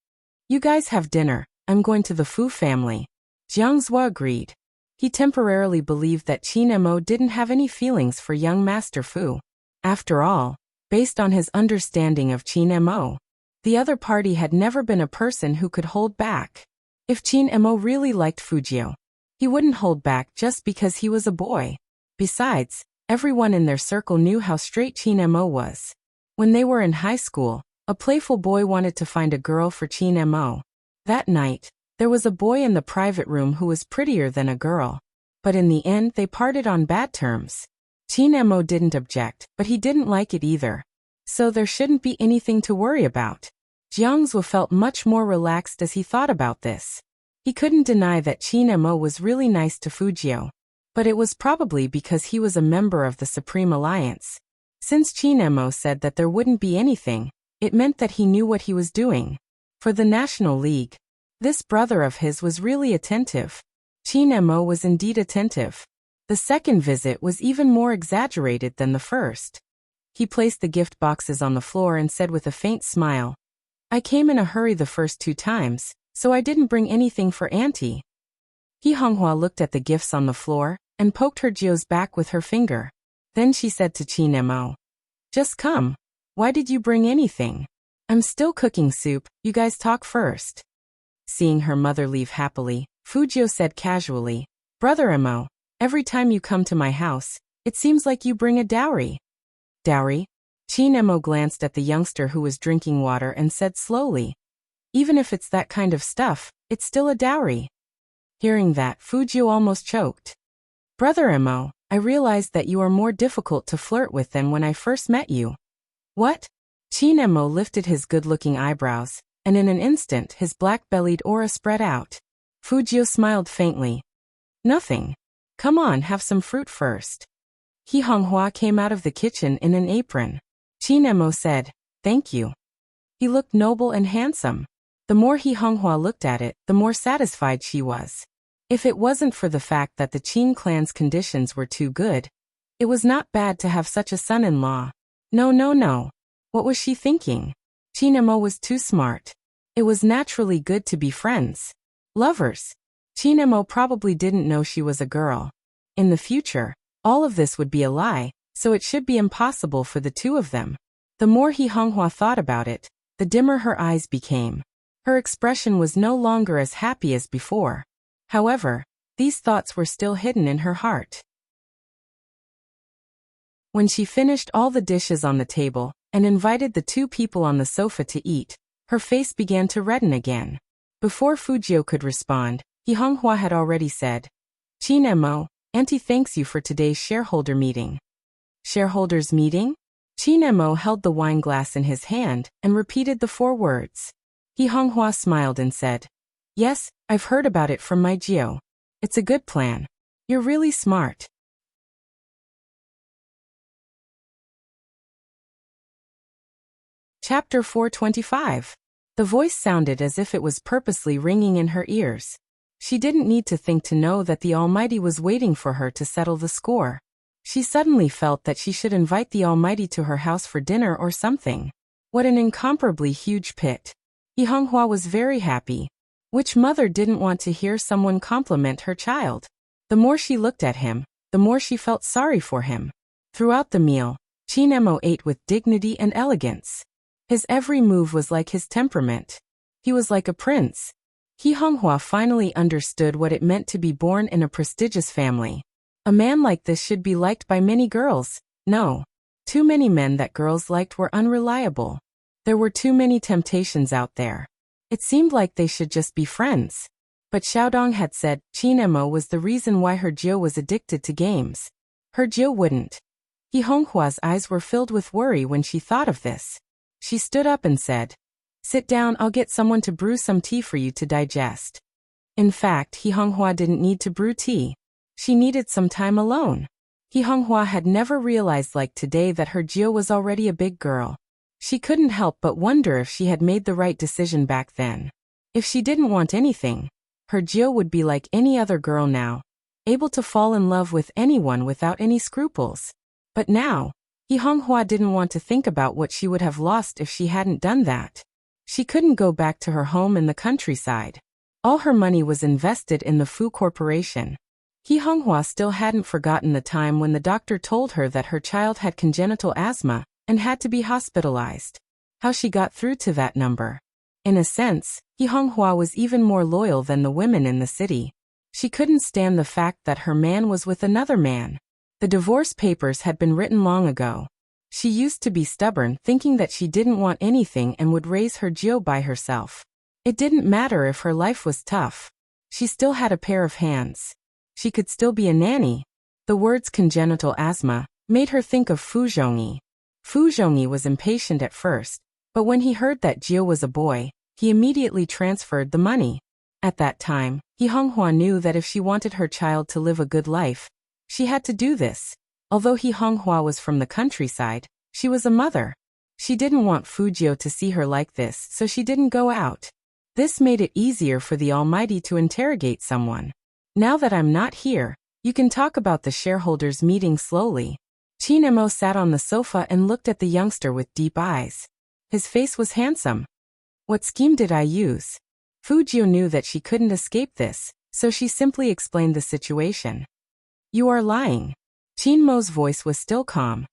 You guys have dinner, I'm going to the Fu family. Jiangzhua agreed. He temporarily believed that Qin Mo didn't have any feelings for young Master Fu. After all, based on his understanding of Qin Mo, the other party had never been a person who could hold back. If Qin Mo really liked Fujio, he wouldn't hold back just because he was a boy. Besides, everyone in their circle knew how straight Qin Mo was. When they were in high school, a playful boy wanted to find a girl for Qin Mo. That night, there was a boy in the private room who was prettier than a girl. But in the end they parted on bad terms. Qin Mo didn't object, but he didn't like it either. So there shouldn't be anything to worry about. Jiangzhua felt much more relaxed as he thought about this. He couldn't deny that Qin Mo was really nice to Fujio. But it was probably because he was a member of the Supreme Alliance. Since Qin Mo said that there wouldn't be anything, it meant that he knew what he was doing. For the National League, this brother of his was really attentive. Qin Mo was indeed attentive. The second visit was even more exaggerated than the first. He placed the gift boxes on the floor and said with a faint smile, I came in a hurry the first 2 times, so I didn't bring anything for Auntie. He Honghua looked at the gifts on the floor and poked her Jio's back with her finger. Then she said to Qin Mo, Just come. Why did you bring anything? I'm still cooking soup, you guys talk first. Seeing her mother leave happily, Fujio said casually, Brother Mo, every time you come to my house, it seems like you bring a dowry. Dowry? Qin Mo glanced at the youngster who was drinking water and said slowly, Even if it's that kind of stuff, it's still a dowry. Hearing that, Fujio almost choked. Brother Mo, I realized that you are more difficult to flirt with than when I first met you. What? Qin Mo lifted his good-looking eyebrows, and in an instant his black-bellied aura spread out. Fujio smiled faintly. Nothing. Come on, have some fruit first. He Honghua came out of the kitchen in an apron. Qin Mo said, Thank you. He looked noble and handsome. The more He Honghua looked at it, the more satisfied she was. If it wasn't for the fact that the Qin clan's conditions were too good, it was not bad to have such a son-in-law. No. What was she thinking? Qin Mo was too smart. It was naturally good to be friends. Lovers. Qin Mo probably didn't know she was a girl. In the future, All of this would be a lie, so it should be impossible for the two of them. The more He Honghua thought about it, the dimmer her eyes became. Her expression was no longer as happy as before. However, these thoughts were still hidden in her heart. When she finished all the dishes on the table, and invited the two people on the sofa to eat, her face began to redden again. Before Fujio could respond, He Honghua had already said, "Qin Mo, Auntie thanks you for today's shareholder meeting." Shareholders meeting? Qin Mo held the wine glass in his hand and repeated the 4 words. He Honghua smiled and said, "Yes, I've heard about it from my Jio. It's a good plan. You're really smart." Chapter 425. The voice sounded as if it was purposely ringing in her ears. She didn't need to think to know that the Almighty was waiting for her to settle the score. She suddenly felt that she should invite the Almighty to her house for dinner or something. What an incomparably huge pit. He Honghua was very happy. Which mother didn't want to hear someone compliment her child? The more she looked at him, the more she felt sorry for him. Throughout the meal, Qin Mo ate with dignity and elegance. His every move was like his temperament. He was like a prince. He Honghua finally understood what it meant to be born in a prestigious family. A man like this should be liked by many girls. No. Too many men that girls liked were unreliable. There were too many temptations out there. It seemed like they should just be friends. But Xiaodong had said Qin Mo was the reason why her Jio was addicted to games. Her Jio wouldn't. He Honghua's eyes were filled with worry when she thought of this. She stood up and said, "Sit down, I'll get someone to brew some tea for you to digest." In fact, He Honghua didn't need to brew tea. She needed some time alone. He Honghua had never realized like today that her Jio was already a big girl. She couldn't help but wonder if she had made the right decision back then. If she didn't want anything, her Jio would be like any other girl now, able to fall in love with anyone without any scruples. But now, He Honghua didn't want to think about what she would have lost if she hadn't done that. She couldn't go back to her home in the countryside. All her money was invested in the Fu Corporation. He Honghua still hadn't forgotten the time when the doctor told her that her child had congenital asthma and had to be hospitalized. How she got through to that number. In a sense, He Honghua was even more loyal than the women in the city. She couldn't stand the fact that her man was with another man. The divorce papers had been written long ago. She used to be stubborn, thinking that she didn't want anything and would raise her Jio by herself. It didn't matter if her life was tough. She still had a pair of hands. She could still be a nanny. The words congenital asthma made her think of Fu Zhongyi. Fu Zhongyi was impatient at first, but when he heard that Jio was a boy, he immediately transferred the money. At that time, He Honghua knew that if she wanted her child to live a good life, she had to do this. Although He Honghua was from the countryside, she was a mother. She didn't want Fujio to see her like this, so she didn't go out. This made it easier for the Almighty to interrogate someone. "Now that I'm not here, you can talk about the shareholders' meeting slowly." Qin Mo sat on the sofa and looked at the youngster with deep eyes. His face was handsome. "What scheme did I use?" Fujio knew that she couldn't escape this, so she simply explained the situation. "You are lying." Qin Mo's voice was still calm.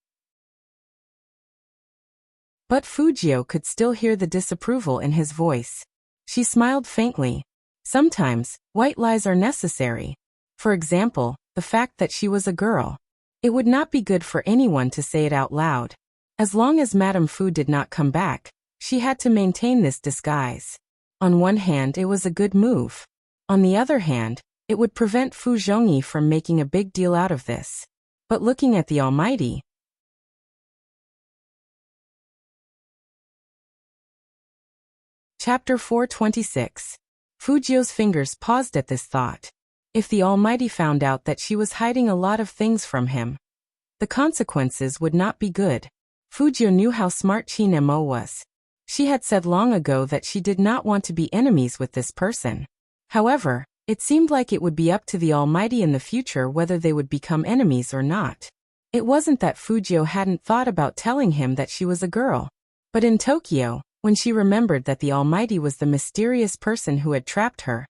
But Fujio could still hear the disapproval in his voice. She smiled faintly. Sometimes, white lies are necessary. For example, the fact that she was a girl. It would not be good for anyone to say it out loud. As long as Madame Fu did not come back, she had to maintain this disguise. On one hand, it was a good move. On the other hand, it would prevent Fu Zhongyi from making a big deal out of this. But looking at the Almighty. Chapter 426. Fujio's fingers paused at this thought. If the Almighty found out that she was hiding a lot of things from him, the consequences would not be good. Fujio knew how smart Qin Mo was. She had said long ago that she did not want to be enemies with this person. However, it seemed like it would be up to the Almighty in the future whether they would become enemies or not. It wasn't that Fujio hadn't thought about telling him that she was a girl. But in Tokyo, when she remembered that the Almighty was the mysterious person who had trapped her,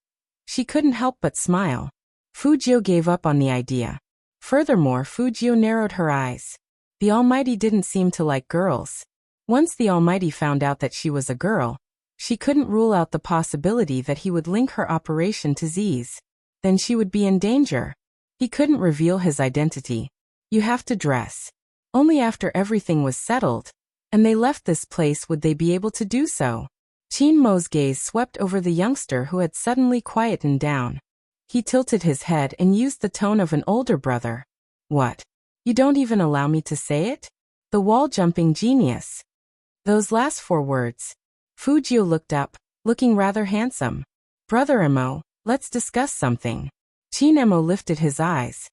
she couldn't help but smile. Fujio gave up on the idea. Furthermore, Fujio narrowed her eyes. The Almighty didn't seem to like girls. Once the Almighty found out that she was a girl, she couldn't rule out the possibility that he would link her operation to Z's. Then she would be in danger. He couldn't reveal his identity. You have to dress. Only after everything was settled, and they left this place, would they be able to do so. Qin Mo's gaze swept over the youngster who had suddenly quietened down. He tilted his head and used the tone of an older brother. What? You don't even allow me to say it? The wall-jumping genius. Those last 4 words. Fujio looked up, looking rather handsome. Brother Emo, let's discuss something. Qin Emo lifted his eyes.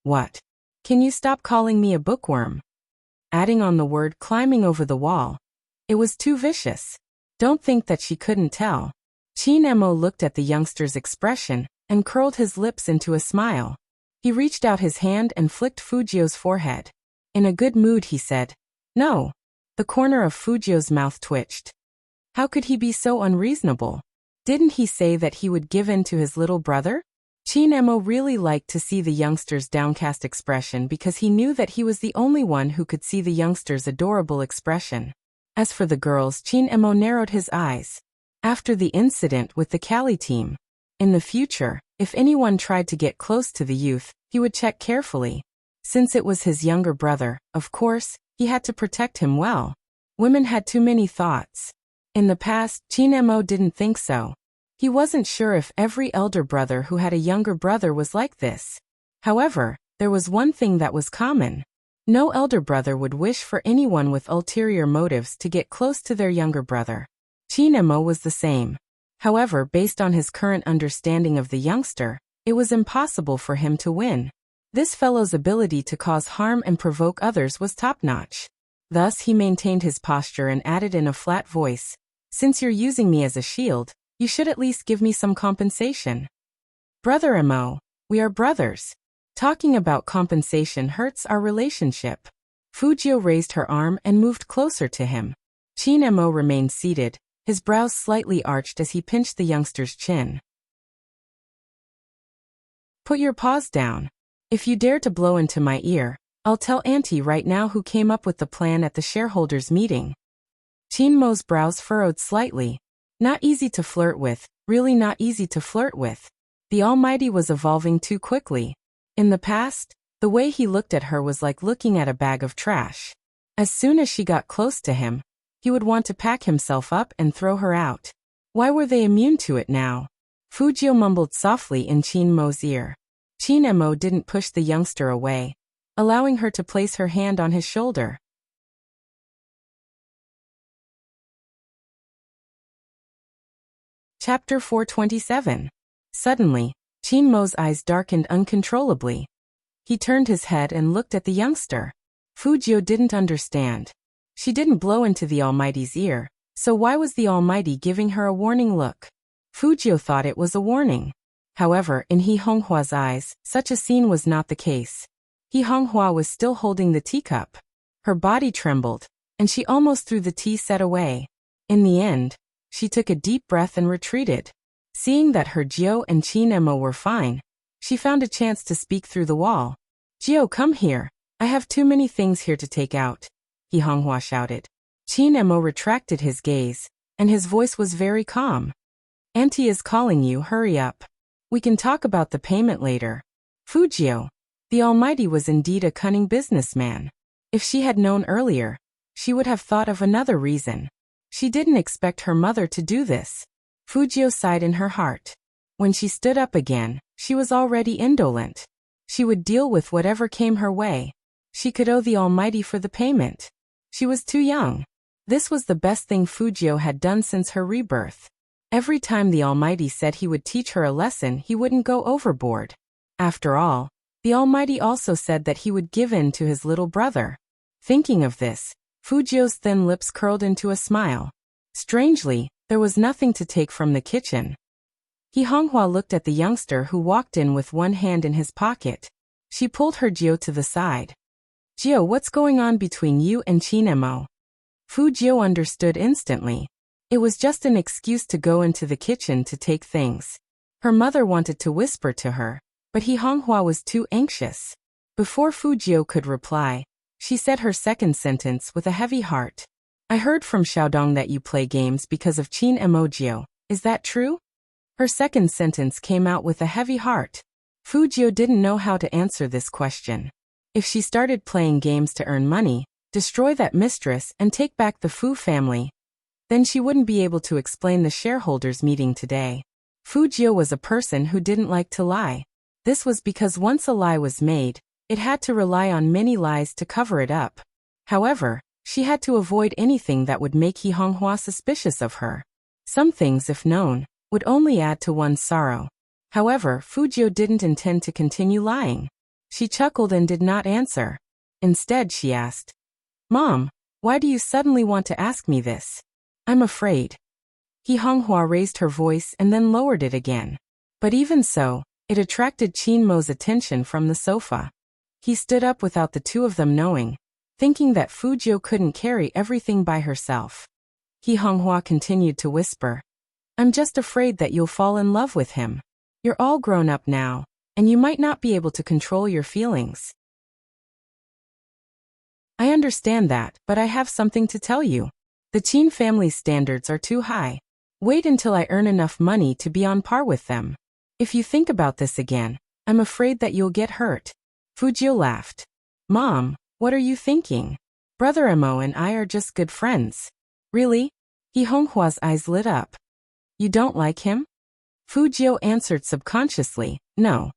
What? Can you stop calling me a bookworm? Adding on the word climbing over the wall. It was too vicious. Don't think that she couldn't tell. Qin Emo looked at the youngster's expression and curled his lips into a smile. He reached out his hand and flicked Fujio's forehead. In a good mood, he said, No. The corner of Fujio's mouth twitched. How could he be so unreasonable? Didn't he say that he would give in to his little brother? Qin Emo really liked to see the youngster's downcast expression because he knew that he was the only one who could see the youngster's adorable expression. As for the girls, Qin Emo narrowed his eyes. After the incident with the Cali team, in the future, if anyone tried to get close to the youth, he would check carefully. Since it was his younger brother, of course, he had to protect him well. Women had too many thoughts. In the past, Qin Emo didn't think so. He wasn't sure if every elder brother who had a younger brother was like this. However, there was one thing that was common. No elder brother would wish for anyone with ulterior motives to get close to their younger brother. Qin Emo was the same. However, based on his current understanding of the youngster, it was impossible for him to win. This fellow's ability to cause harm and provoke others was top-notch. Thus, he maintained his posture and added in a flat voice, Since you're using me as a shield, you should at least give me some compensation. Brother Emo, we are brothers. Talking about compensation hurts our relationship. Fujio raised her arm and moved closer to him. Qin Emo remained seated, his brows slightly arched as he pinched the youngster's chin. Put your paws down. If you dare to blow into my ear, I'll tell Auntie right now who came up with the plan at the shareholders' meeting. Qin Mo's brows furrowed slightly. Not easy to flirt with, really not easy to flirt with. The Almighty was evolving too quickly. In the past, the way he looked at her was like looking at a bag of trash. As soon as she got close to him, he would want to pack himself up and throw her out. Why were they immune to it now? Fujio mumbled softly in Qin Mo's ear. Qin Emo didn't push the youngster away, allowing her to place her hand on his shoulder. Chapter 427. Suddenly, Qin Mo's eyes darkened uncontrollably. He turned his head and looked at the youngster. Fujio didn't understand. She didn't blow into the Almighty's ear, so why was the Almighty giving her a warning look? Fujio thought it was a warning. However, in He Honghua's eyes, such a scene was not the case. He Honghua was still holding the teacup. Her body trembled, and she almost threw the tea set away. In the end, she took a deep breath and retreated. Seeing that her Jio and Qin Emo were fine, she found a chance to speak through the wall. Jio, come here. I have too many things here to take out. He Honghua shouted. Qin Emo retracted his gaze, and his voice was very calm. Auntie is calling you, hurry up. We can talk about the payment later. Fujio. The Almighty was indeed a cunning businessman. If she had known earlier, she would have thought of another reason. She didn't expect her mother to do this. Fujio sighed in her heart. When she stood up again, she was already indolent. She would deal with whatever came her way. She could owe the Almighty for the payment. She was too young. This was the best thing Fujio had done since her rebirth. Every time the Almighty said he would teach her a lesson, he wouldn't go overboard. After all, the Almighty also said that he would give in to his little brother. Thinking of this, Fujio's thin lips curled into a smile. Strangely, there was nothing to take from the kitchen. He Honghua looked at the youngster who walked in with one hand in his pocket. She pulled her Jio to the side. Jio, what's going on between you and Qin Emo? Fujio understood instantly. It was just an excuse to go into the kitchen to take things. Her mother wanted to whisper to her, but He Honghua was too anxious. Before Fujio could reply, she said her second sentence with a heavy heart. I heard from Xiaodong that you play games because of Qin Emojio. Is that true? Her second sentence came out with a heavy heart. Fujio didn't know how to answer this question. If she started playing games to earn money, destroy that mistress and take back the Fu family, then she wouldn't be able to explain the shareholders' meeting today. Fujio was a person who didn't like to lie. This was because once a lie was made, it had to rely on many lies to cover it up. However, she had to avoid anything that would make He Honghua suspicious of her. Some things, if known, would only add to one's sorrow. However, Fujio didn't intend to continue lying. She chuckled and did not answer. Instead, she asked, Mom, why do you suddenly want to ask me this? I'm afraid. He Honghua raised her voice and then lowered it again. But even so, it attracted Qin Mo's attention from the sofa. He stood up without the two of them knowing, thinking that Fujio couldn't carry everything by herself. He Honghua continued to whisper, I'm just afraid that you'll fall in love with him. You're all grown up now, and you might not be able to control your feelings. I understand that, but I have something to tell you. The Qin family's standards are too high. Wait until I earn enough money to be on par with them. If you think about this again, I'm afraid that you'll get hurt. Fujio laughed. Mom, what are you thinking? Brother Emo and I are just good friends. Really? He Honghua's eyes lit up. You don't like him? Fujio answered subconsciously, no.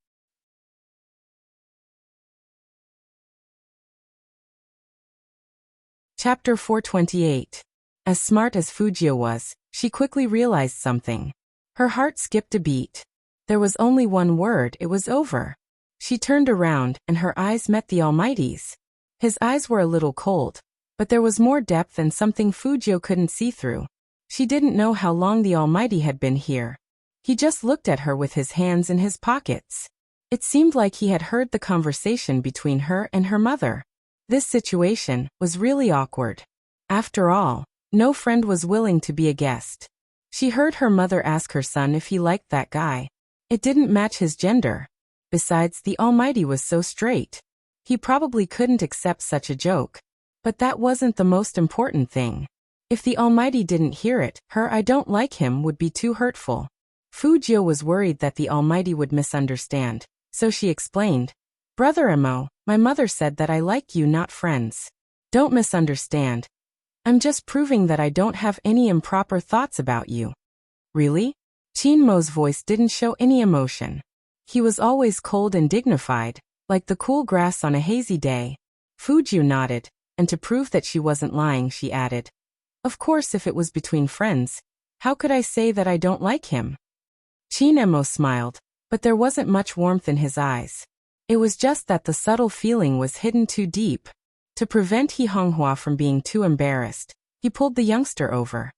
Chapter 428. As smart as Fujio was, she quickly realized something. Her heart skipped a beat. There was only one word, it was over. She turned around, and her eyes met the Almighty's. His eyes were a little cold, but there was more depth and something Fujio couldn't see through. She didn't know how long the Almighty had been here. He just looked at her with his hands in his pockets. It seemed like he had heard the conversation between her and her mother. This situation was really awkward. After all, no friend was willing to be a guest. She heard her mother ask her son if he liked that guy. It didn't match his gender. Besides, the Almighty was so straight. He probably couldn't accept such a joke. But that wasn't the most important thing. If the Almighty didn't hear it, her I don't like him would be too hurtful. Fujio was worried that the Almighty would misunderstand, so she explained, Brother Emo, my mother said that I like you, not friends. Don't misunderstand. I'm just proving that I don't have any improper thoughts about you. Really? Qin Mo's voice didn't show any emotion. He was always cold and dignified, like the cool grass on a hazy day. Fujio nodded, and to prove that she wasn't lying, she added, Of course, if it was between friends, how could I say that I don't like him? Qin Emo smiled, but there wasn't much warmth in his eyes. It was just that the subtle feeling was hidden too deep. To prevent He Honghua from being too embarrassed, he pulled the youngster over.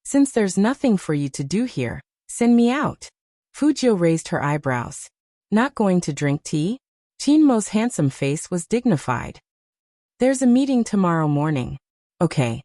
Since there's nothing for you to do here, send me out. Fujio raised her eyebrows. Not going to drink tea? Qin Mo's handsome face was dignified. There's a meeting tomorrow morning. Okay.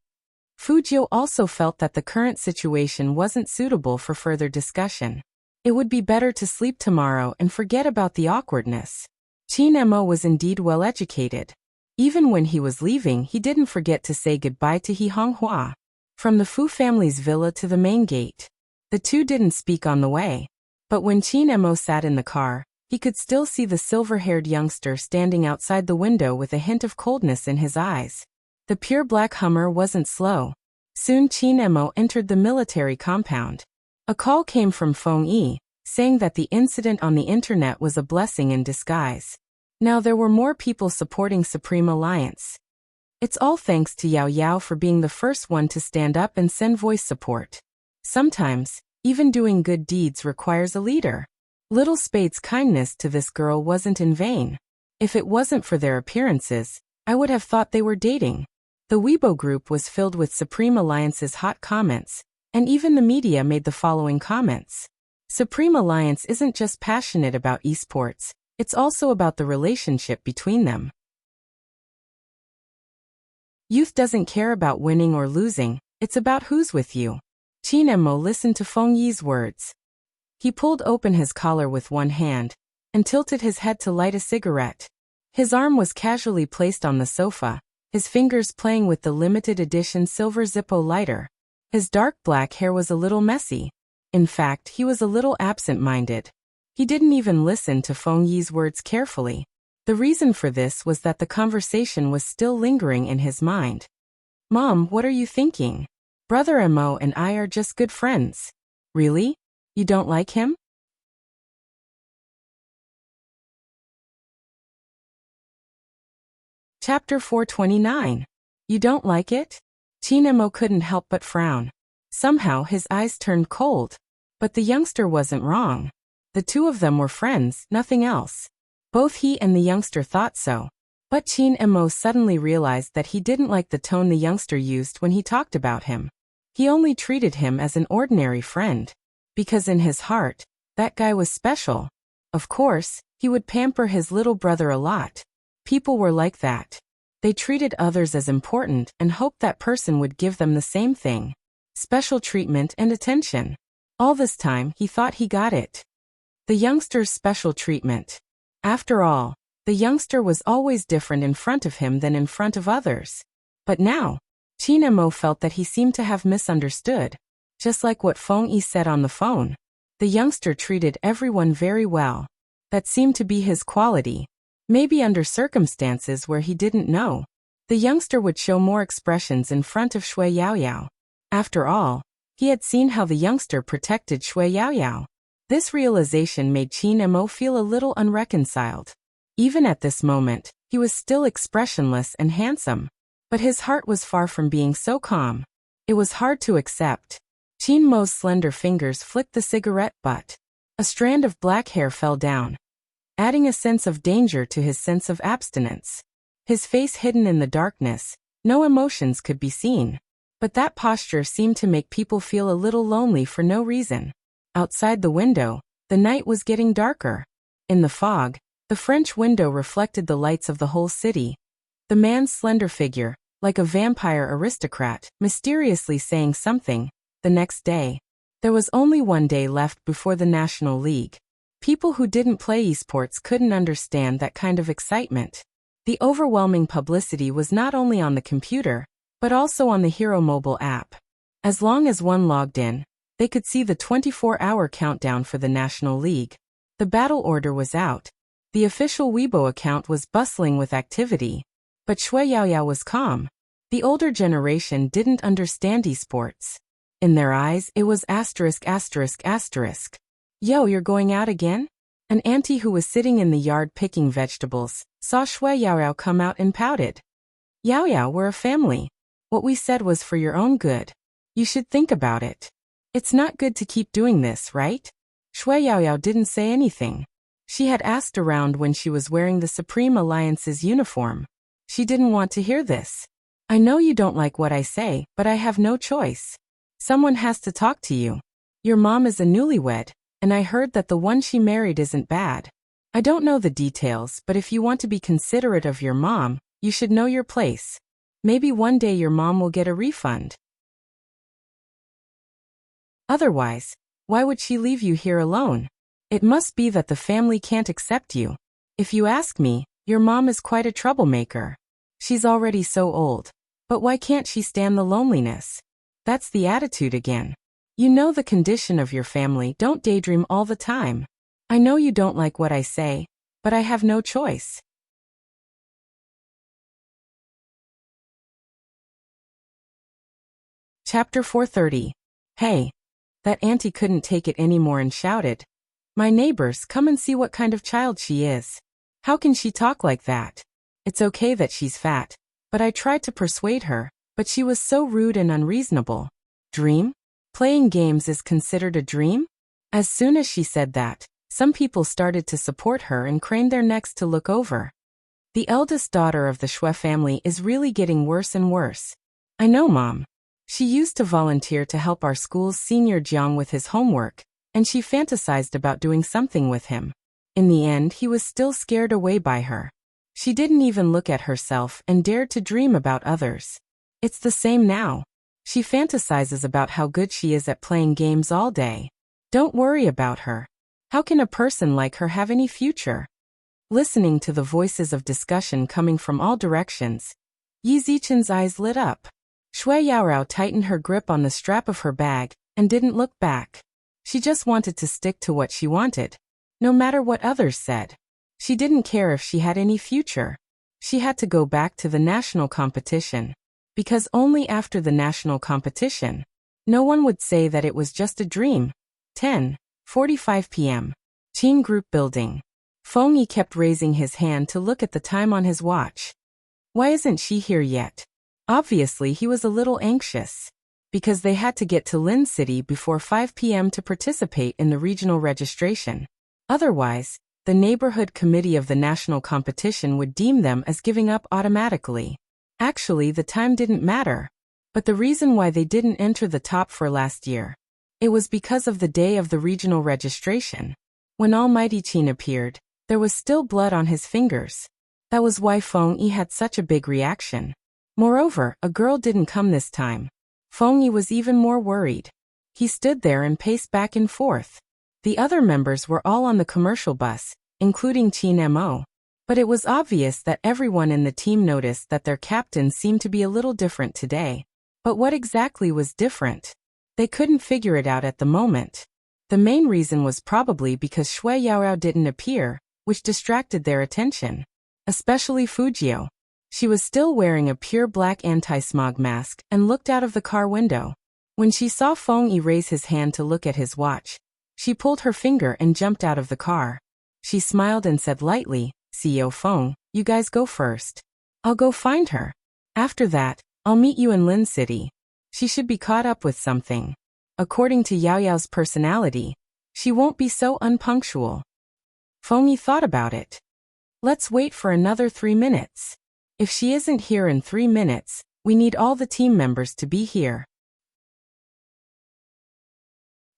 Fujio also felt that the current situation wasn't suitable for further discussion. It would be better to sleep tomorrow and forget about the awkwardness. Qin Emo was indeed well educated. Even when he was leaving, he didn't forget to say goodbye to He Honghua. From the Fu family's villa to the main gate, the two didn't speak on the way. But when Qin Emo sat in the car, he could still see the silver-haired youngster standing outside the window with a hint of coldness in his eyes. The pure black Hummer wasn't slow. Soon Qin Emo entered the military compound. A call came from Feng Yi, saying that the incident on the internet was a blessing in disguise. Now there were more people supporting Supreme Alliance. It's all thanks to Yao Yao for being the first one to stand up and send voice support. Sometimes, even doing good deeds requires a leader. Little Spade's kindness to this girl wasn't in vain. If it wasn't for their appearances, I would have thought they were dating. The Weibo group was filled with Supreme Alliance's hot comments, and even the media made the following comments. Supreme Alliance isn't just passionate about esports, it's also about the relationship between them. Youth doesn't care about winning or losing, it's about who's with you. Qin Emo listened to Feng Yi's words. He pulled open his collar with one hand, and tilted his head to light a cigarette. His arm was casually placed on the sofa, his fingers playing with the limited edition silver Zippo lighter. His dark black hair was a little messy. In fact, he was a little absent-minded. He didn't even listen to Feng Yi's words carefully. The reason for this was that the conversation was still lingering in his mind. "Mom, what are you thinking? Brother Mo and I are just good friends." "Really? You don't like him?" Chapter 429. You don't like it? Mo couldn't help but frown. Somehow his eyes turned cold. But the youngster wasn't wrong. The two of them were friends, nothing else. Both he and the youngster thought so. But Mo suddenly realized that he didn't like the tone the youngster used when he talked about him. He only treated him as an ordinary friend. Because in his heart, that guy was special. Of course, he would pamper his little brother a lot. People were like that. They treated others as important and hoped that person would give them the same thing. Special treatment and attention. All this time, he thought he got it. The youngster's special treatment. After all, the youngster was always different in front of him than in front of others. But now, Mo felt that he seemed to have misunderstood. Just like what Feng Yi said on the phone. The youngster treated everyone very well. That seemed to be his quality. Maybe under circumstances where he didn't know, the youngster would show more expressions in front of Shui Yaoyao. After all, he had seen how the youngster protected Shui Yaoyao. This realization made Mo feel a little unreconciled. Even at this moment, he was still expressionless and handsome. But his heart was far from being so calm. It was hard to accept. Mo's slender fingers flicked the cigarette butt. A strand of black hair fell down, adding a sense of danger to his sense of abstinence. His face hidden in the darkness, no emotions could be seen. But that posture seemed to make people feel a little lonely for no reason. Outside the window, the night was getting darker. In the fog, the French window reflected the lights of the whole city. The man's slender figure, like a vampire aristocrat, mysteriously saying something. The next day. There was only one day left before the National League. People who didn't play esports couldn't understand that kind of excitement. The overwhelming publicity was not only on the computer, but also on the Hero mobile app. As long as one logged in, they could see the 24-hour countdown for the National League. The battle order was out. The official Weibo account was bustling with activity. But Shui Yaoyao was calm. The older generation didn't understand esports. In their eyes, it was asterisk. "Yo, you're going out again?" An auntie who was sitting in the yard picking vegetables saw Shui Yaoyao come out and pouted. "Yaoyao, we're a family. What we said was for your own good. You should think about it. It's not good to keep doing this, right?" Shui Yaoyao didn't say anything. She had asked around when she was wearing the Supreme Alliance's uniform. She didn't want to hear this. "I know you don't like what I say, but I have no choice. Someone has to talk to you. Your mom is a newlywed, and I heard that the one she married isn't bad. I don't know the details, but if you want to be considerate of your mom, you should know your place. Maybe one day your mom will get a refund. Otherwise, why would she leave you here alone? It must be that the family can't accept you. If you ask me, your mom is quite a troublemaker. She's already so old. But why can't she stand the loneliness? That's the attitude again. You know the condition of your family, don't daydream all the time. I know you don't like what I say, but I have no choice." Chapter 430. Hey. That auntie couldn't take it anymore and shouted. "My neighbors, come and see what kind of child she is. How can she talk like that? It's okay that she's fat, but I tried to persuade her, but she was so rude and unreasonable. Dream? Playing games is considered a dream?" As soon as she said that, some people started to support her and craned their necks to look over. The eldest daughter of the Shui family is really getting worse and worse. "I know, Mom. She used to volunteer to help our school's senior Jiang with his homework, and she fantasized about doing something with him. In the end, he was still scared away by her. She didn't even look at herself and dared to dream about others. It's the same now. She fantasizes about how good she is at playing games all day. Don't worry about her. How can a person like her have any future? Listening to the voices of discussion coming from all directions, Yi Zichen's eyes lit up. Shui Yaorao tightened her grip on the strap of her bag and didn't look back. She just wanted to stick to what she wanted, no matter what others said. She didn't care if she had any future. She had to go back to the national competition. Because only after the national competition, no one would say that it was just a dream. 10:45 p.m. Qin Group Building. Feng Yi kept raising his hand to look at the time on his watch. Why isn't she here yet? Obviously he was a little anxious. Because they had to get to Lin City before 5 p.m. to participate in the regional registration. Otherwise, the neighborhood committee of the national competition would deem them as giving up automatically. Actually, the time didn't matter. But the reason why they didn't enter the top 4 last year, it was because of the day of the regional registration. When Almighty Qin appeared, there was still blood on his fingers. That was why Feng Yi had such a big reaction. Moreover, a girl didn't come this time. Feng Yi was even more worried. He stood there and paced back and forth. The other members were all on the commercial bus, including Qin Mo. But it was obvious that everyone in the team noticed that their captain seemed to be a little different today. But what exactly was different? They couldn't figure it out at the moment. The main reason was probably because Shui Yaorao didn't appear, which distracted their attention. Especially Fujio. She was still wearing a pure black anti-smog mask and looked out of the car window. When she saw Feng Yi raise his hand to look at his watch, she pulled her finger and jumped out of the car. She smiled and said lightly, CEO Feng, you guys go first. I'll go find her. After that, I'll meet you in Lin City. She should be caught up with something. According to Yao Yao's personality, she won't be so unpunctual. Feng Yi thought about it. Let's wait for another 3 minutes. If she isn't here in 3 minutes, we need all the team members to be here.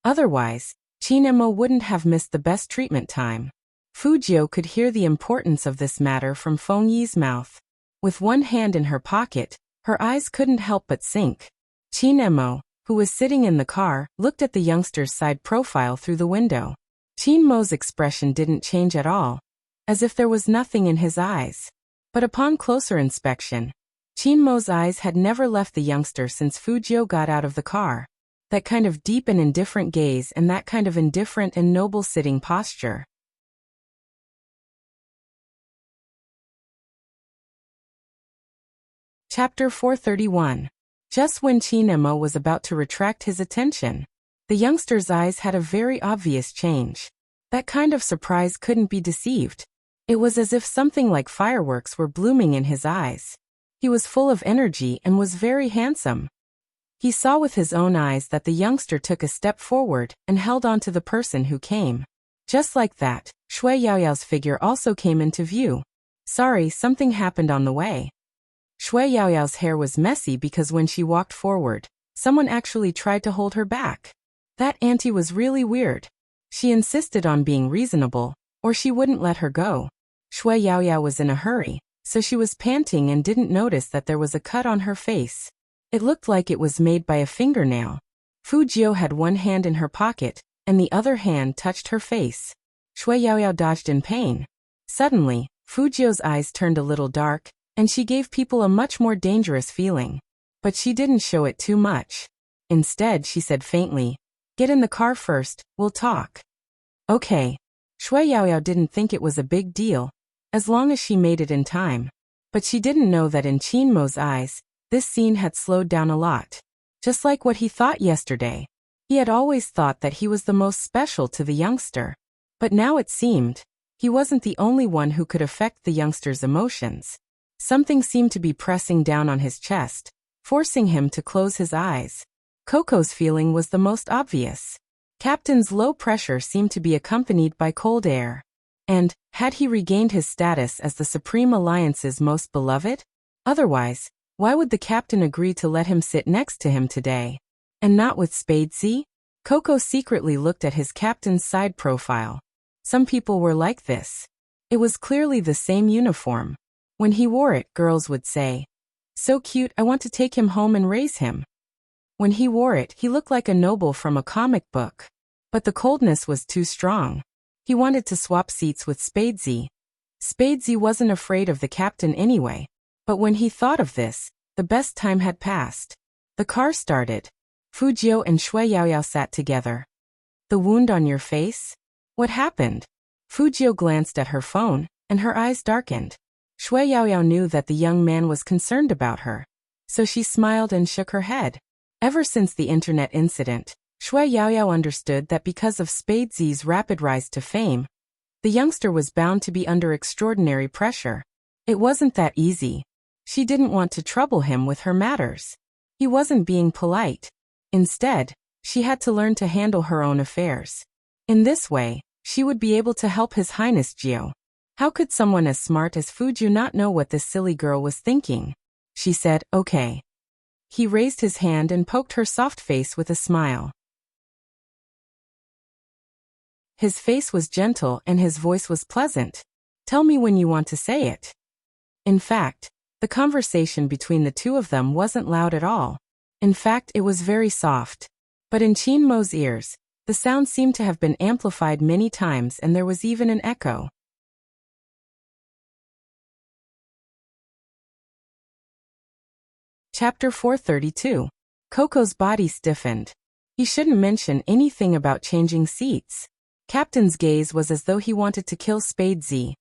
Otherwise, Qin Mo wouldn't have missed the best treatment time. Fujio could hear the importance of this matter from Feng Yi's mouth. With one hand in her pocket, her eyes couldn't help but sink. Qin Mo, who was sitting in the car, looked at the youngster's side profile through the window. Qin Mo's expression didn't change at all, as if there was nothing in his eyes. But upon closer inspection, Qin Mo's eyes had never left the youngster since Fujio got out of the car. That kind of deep and indifferent gaze and that kind of indifferent and noble sitting posture. Chapter 431. Just when Qin Mo was about to retract his attention, the youngster's eyes had a very obvious change. That kind of surprise couldn't be deceived. It was as if something like fireworks were blooming in his eyes. He was full of energy and was very handsome. He saw with his own eyes that the youngster took a step forward and held on to the person who came. Just like that, Shui Yaoyao's figure also came into view. Sorry, something happened on the way. Shui Yaoyao's hair was messy because when she walked forward, someone actually tried to hold her back. That auntie was really weird. She insisted on being reasonable, or she wouldn't let her go. Shui Yaoyao was in a hurry, so she was panting and didn't notice that there was a cut on her face. It looked like it was made by a fingernail. Fujio had one hand in her pocket, and the other hand touched her face. Shui Yaoyao dodged in pain. Suddenly, Fujio's eyes turned a little dark, and she gave people a much more dangerous feeling. But she didn't show it too much. Instead, she said faintly, "Get in the car first, we'll talk." Okay. Shui Yaoyao didn't think it was a big deal, as long as she made it in time. But she didn't know that in Qin Mo's eyes, this scene had slowed down a lot. Just like what he thought yesterday. He had always thought that he was the most special to the youngster. But now it seemed, he wasn't the only one who could affect the youngster's emotions. Something seemed to be pressing down on his chest, forcing him to close his eyes. Coco's feeling was the most obvious. Captain's low pressure seemed to be accompanied by cold air. And, had he regained his status as the Supreme Alliance's most beloved? Otherwise, why would the captain agree to let him sit next to him today? And not with Spadesy? Coco secretly looked at his captain's side profile. Some people were like this. It was clearly the same uniform. When he wore it, girls would say, "So cute, I want to take him home and raise him." When he wore it, he looked like a noble from a comic book. But the coldness was too strong. He wanted to swap seats with Spadesy. Spadesy wasn't afraid of the captain anyway. But when he thought of this, the best time had passed. The car started. Fujio and Shui Yaoyao sat together. The wound on your face? What happened? Fujio glanced at her phone, and her eyes darkened. Shui Yaoyao knew that the young man was concerned about her, so she smiled and shook her head. Ever since the internet incident, Shui Yaoyao understood that because of Spadesy's rapid rise to fame, the youngster was bound to be under extraordinary pressure. It wasn't that easy. She didn't want to trouble him with her matters. He wasn't being polite. Instead, she had to learn to handle her own affairs. In this way, she would be able to help His Highness Gio. How could someone as smart as Fujio not know what this silly girl was thinking? She said, "Okay." He raised his hand and poked her soft face with a smile. His face was gentle and his voice was pleasant. "Tell me when you want to say it." In fact, the conversation between the two of them wasn't loud at all. In fact, it was very soft. But in Qin Mo's ears, the sound seemed to have been amplified many times and there was even an echo. Chapter 432. Coco's body stiffened. He shouldn't mention anything about changing seats. Captain's gaze was as though he wanted to kill Spadesy.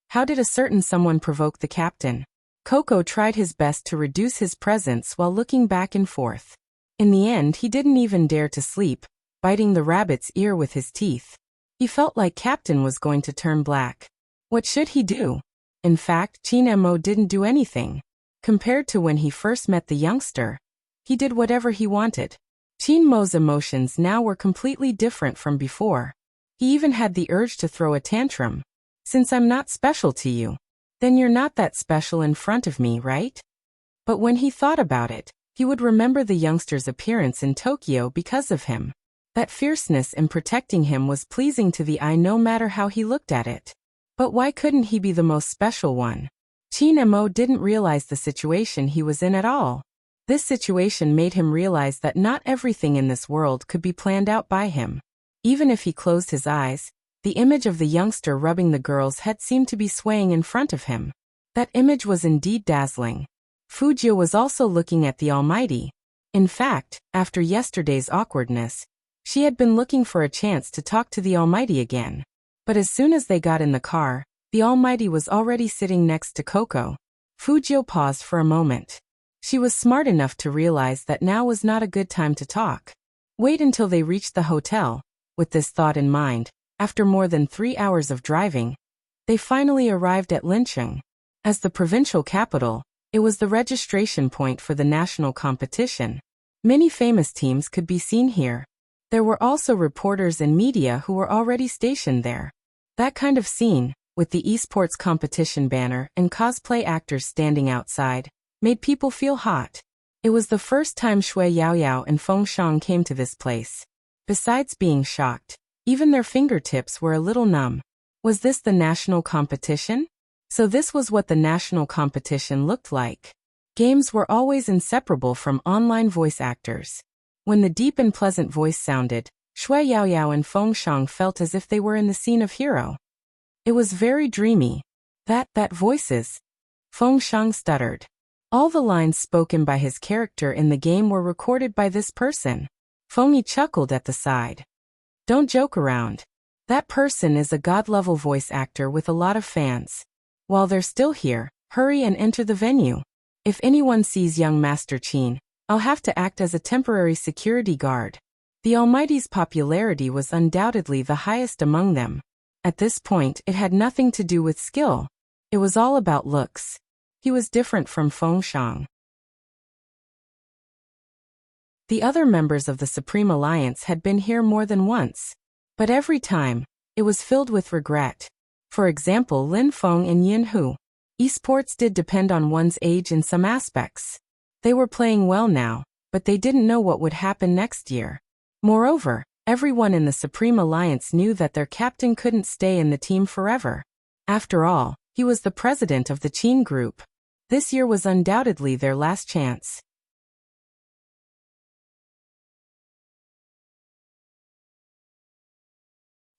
How did a certain someone provoke the captain? Coco tried his best to reduce his presence while looking back and forth. In the end, he didn't even dare to sleep, biting the rabbit's ear with his teeth. He felt like Captain was going to turn black. What should he do? In fact, Qin Mo didn't do anything. Compared to when he first met the youngster, he did whatever he wanted. Qin Mo's emotions now were completely different from before. He even had the urge to throw a tantrum. "Since I'm not special to you, then you're not that special in front of me, right?" But when he thought about it, he would remember the youngster's appearance in Tokyo because of him. That fierceness in protecting him was pleasing to the eye no matter how he looked at it. But why couldn't he be the most special one? Qin Mo didn't realize the situation he was in at all. This situation made him realize that not everything in this world could be planned out by him. Even if he closed his eyes, the image of the youngster rubbing the girl's head seemed to be swaying in front of him. That image was indeed dazzling. Fujio was also looking at the Almighty. In fact, after yesterday's awkwardness, she had been looking for a chance to talk to the Almighty again. But as soon as they got in the car, the Almighty was already sitting next to Coco. Fujio paused for a moment. She was smart enough to realize that now was not a good time to talk. Wait until they reached the hotel. With this thought in mind, after more than 3 hours of driving, they finally arrived at Lincheng. As the provincial capital, it was the registration point for the national competition. Many famous teams could be seen here. There were also reporters and media who were already stationed there. That kind of scene, with the esports competition banner and cosplay actors standing outside, made people feel hot. It was the first time Shui Yaoyao and Feng Shang came to this place. Besides being shocked, even their fingertips were a little numb. Was this the national competition? So this was what the national competition looked like. Games were always inseparable from online voice actors. When the deep and pleasant voice sounded, Shui Yaoyao and Feng Shang felt as if they were in the scene of Hero. It was very dreamy. That voices. Feng Shang stuttered. All the lines spoken by his character in the game were recorded by this person. Feng Yi chuckled at the side. Don't joke around. That person is a god-level voice actor with a lot of fans. While they're still here, hurry and enter the venue. If anyone sees young Master Qin, I'll have to act as a temporary security guard. The Almighty's popularity was undoubtedly the highest among them. At this point, it had nothing to do with skill. It was all about looks. He was different from Feng Shang. The other members of the Supreme Alliance had been here more than once. But every time, it was filled with regret. For example, Lin Feng and Yin Hu. Esports did depend on one's age in some aspects. They were playing well now, but they didn't know what would happen next year. Moreover, everyone in the Supreme Alliance knew that their captain couldn't stay in the team forever. After all, he was the president of the Qin group. This year was undoubtedly their last chance.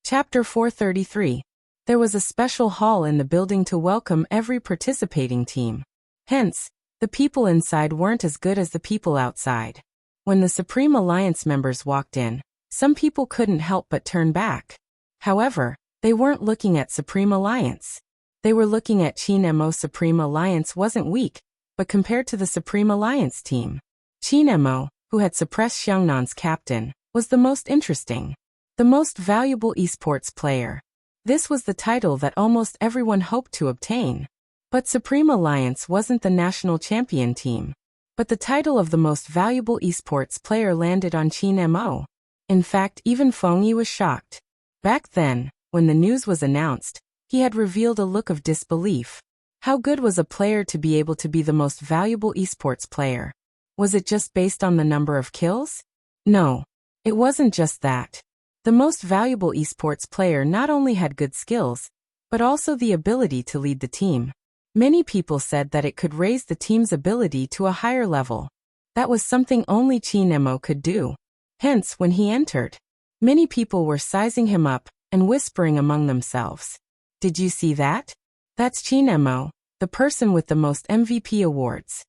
Chapter 433. There was a special hall in the building to welcome every participating team. Hence, the people inside weren't as good as the people outside. When the Supreme Alliance members walked in, some people couldn't help but turn back. However, they weren't looking at Supreme Alliance. They were looking at Chin-mo. Supreme Alliance wasn't weak, but compared to the Supreme Alliance team, Chin-mo, who had suppressed Xiangnan's captain, was the most interesting. The most valuable esports player. This was the title that almost everyone hoped to obtain. But Supreme Alliance wasn't the national champion team. But the title of the most valuable esports player landed on Chin-mo. In fact, even Feng Yi was shocked. Back then, when the news was announced, he had revealed a look of disbelief. How good was a player to be able to be the most valuable esports player? Was it just based on the number of kills? No. It wasn't just that. The most valuable esports player not only had good skills, but also the ability to lead the team. Many people said that it could raise the team's ability to a higher level. That was something only Chin-mo could do. Hence, when he entered, many people were sizing him up and whispering among themselves. Did you see that? That's Chin-mo, the person with the most MVP awards.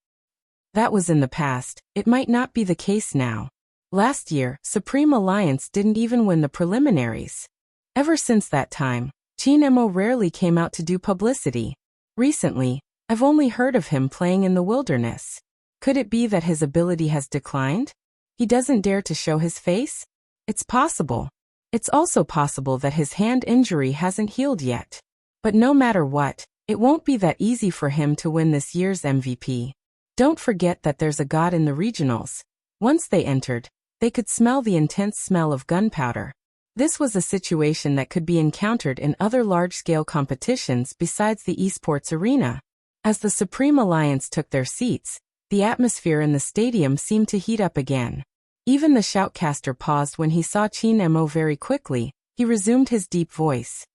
That was in the past. It might not be the case now. Last year, Supreme Alliance didn't even win the preliminaries. Ever since that time, Chin-mo rarely came out to do publicity. Recently, I've only heard of him playing in the wilderness. Could it be that his ability has declined? He doesn't dare to show his face? It's possible. It's also possible that his hand injury hasn't healed yet. But no matter what, it won't be that easy for him to win this year's MVP. Don't forget that there's a god in the regionals. Once they entered, they could smell the intense smell of gunpowder. This was a situation that could be encountered in other large-scale competitions besides the esports arena. As the Supreme Alliance took their seats, the atmosphere in the stadium seemed to heat up again. Even the shoutcaster paused when he saw Chin-mo. Very quickly, he resumed his deep voice.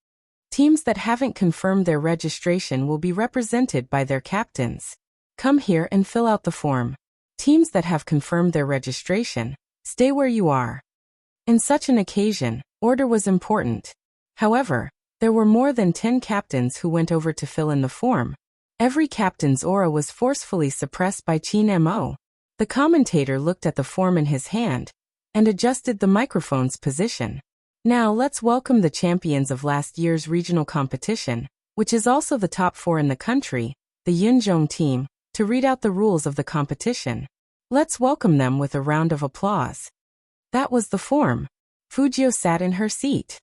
Teams that haven't confirmed their registration will be represented by their captains. Come here and fill out the form. Teams that have confirmed their registration, stay where you are. In such an occasion, order was important. However, there were more than 10 captains who went over to fill in the form. Every captain's aura was forcefully suppressed by Chin-mo. The commentator looked at the form in his hand and adjusted the microphone's position. Now let's welcome the champions of last year's regional competition, which is also the top 4 in the country, the Yunzhong team, to read out the rules of the competition. Let's welcome them with a round of applause. That was the form. Fujio sat in her seat.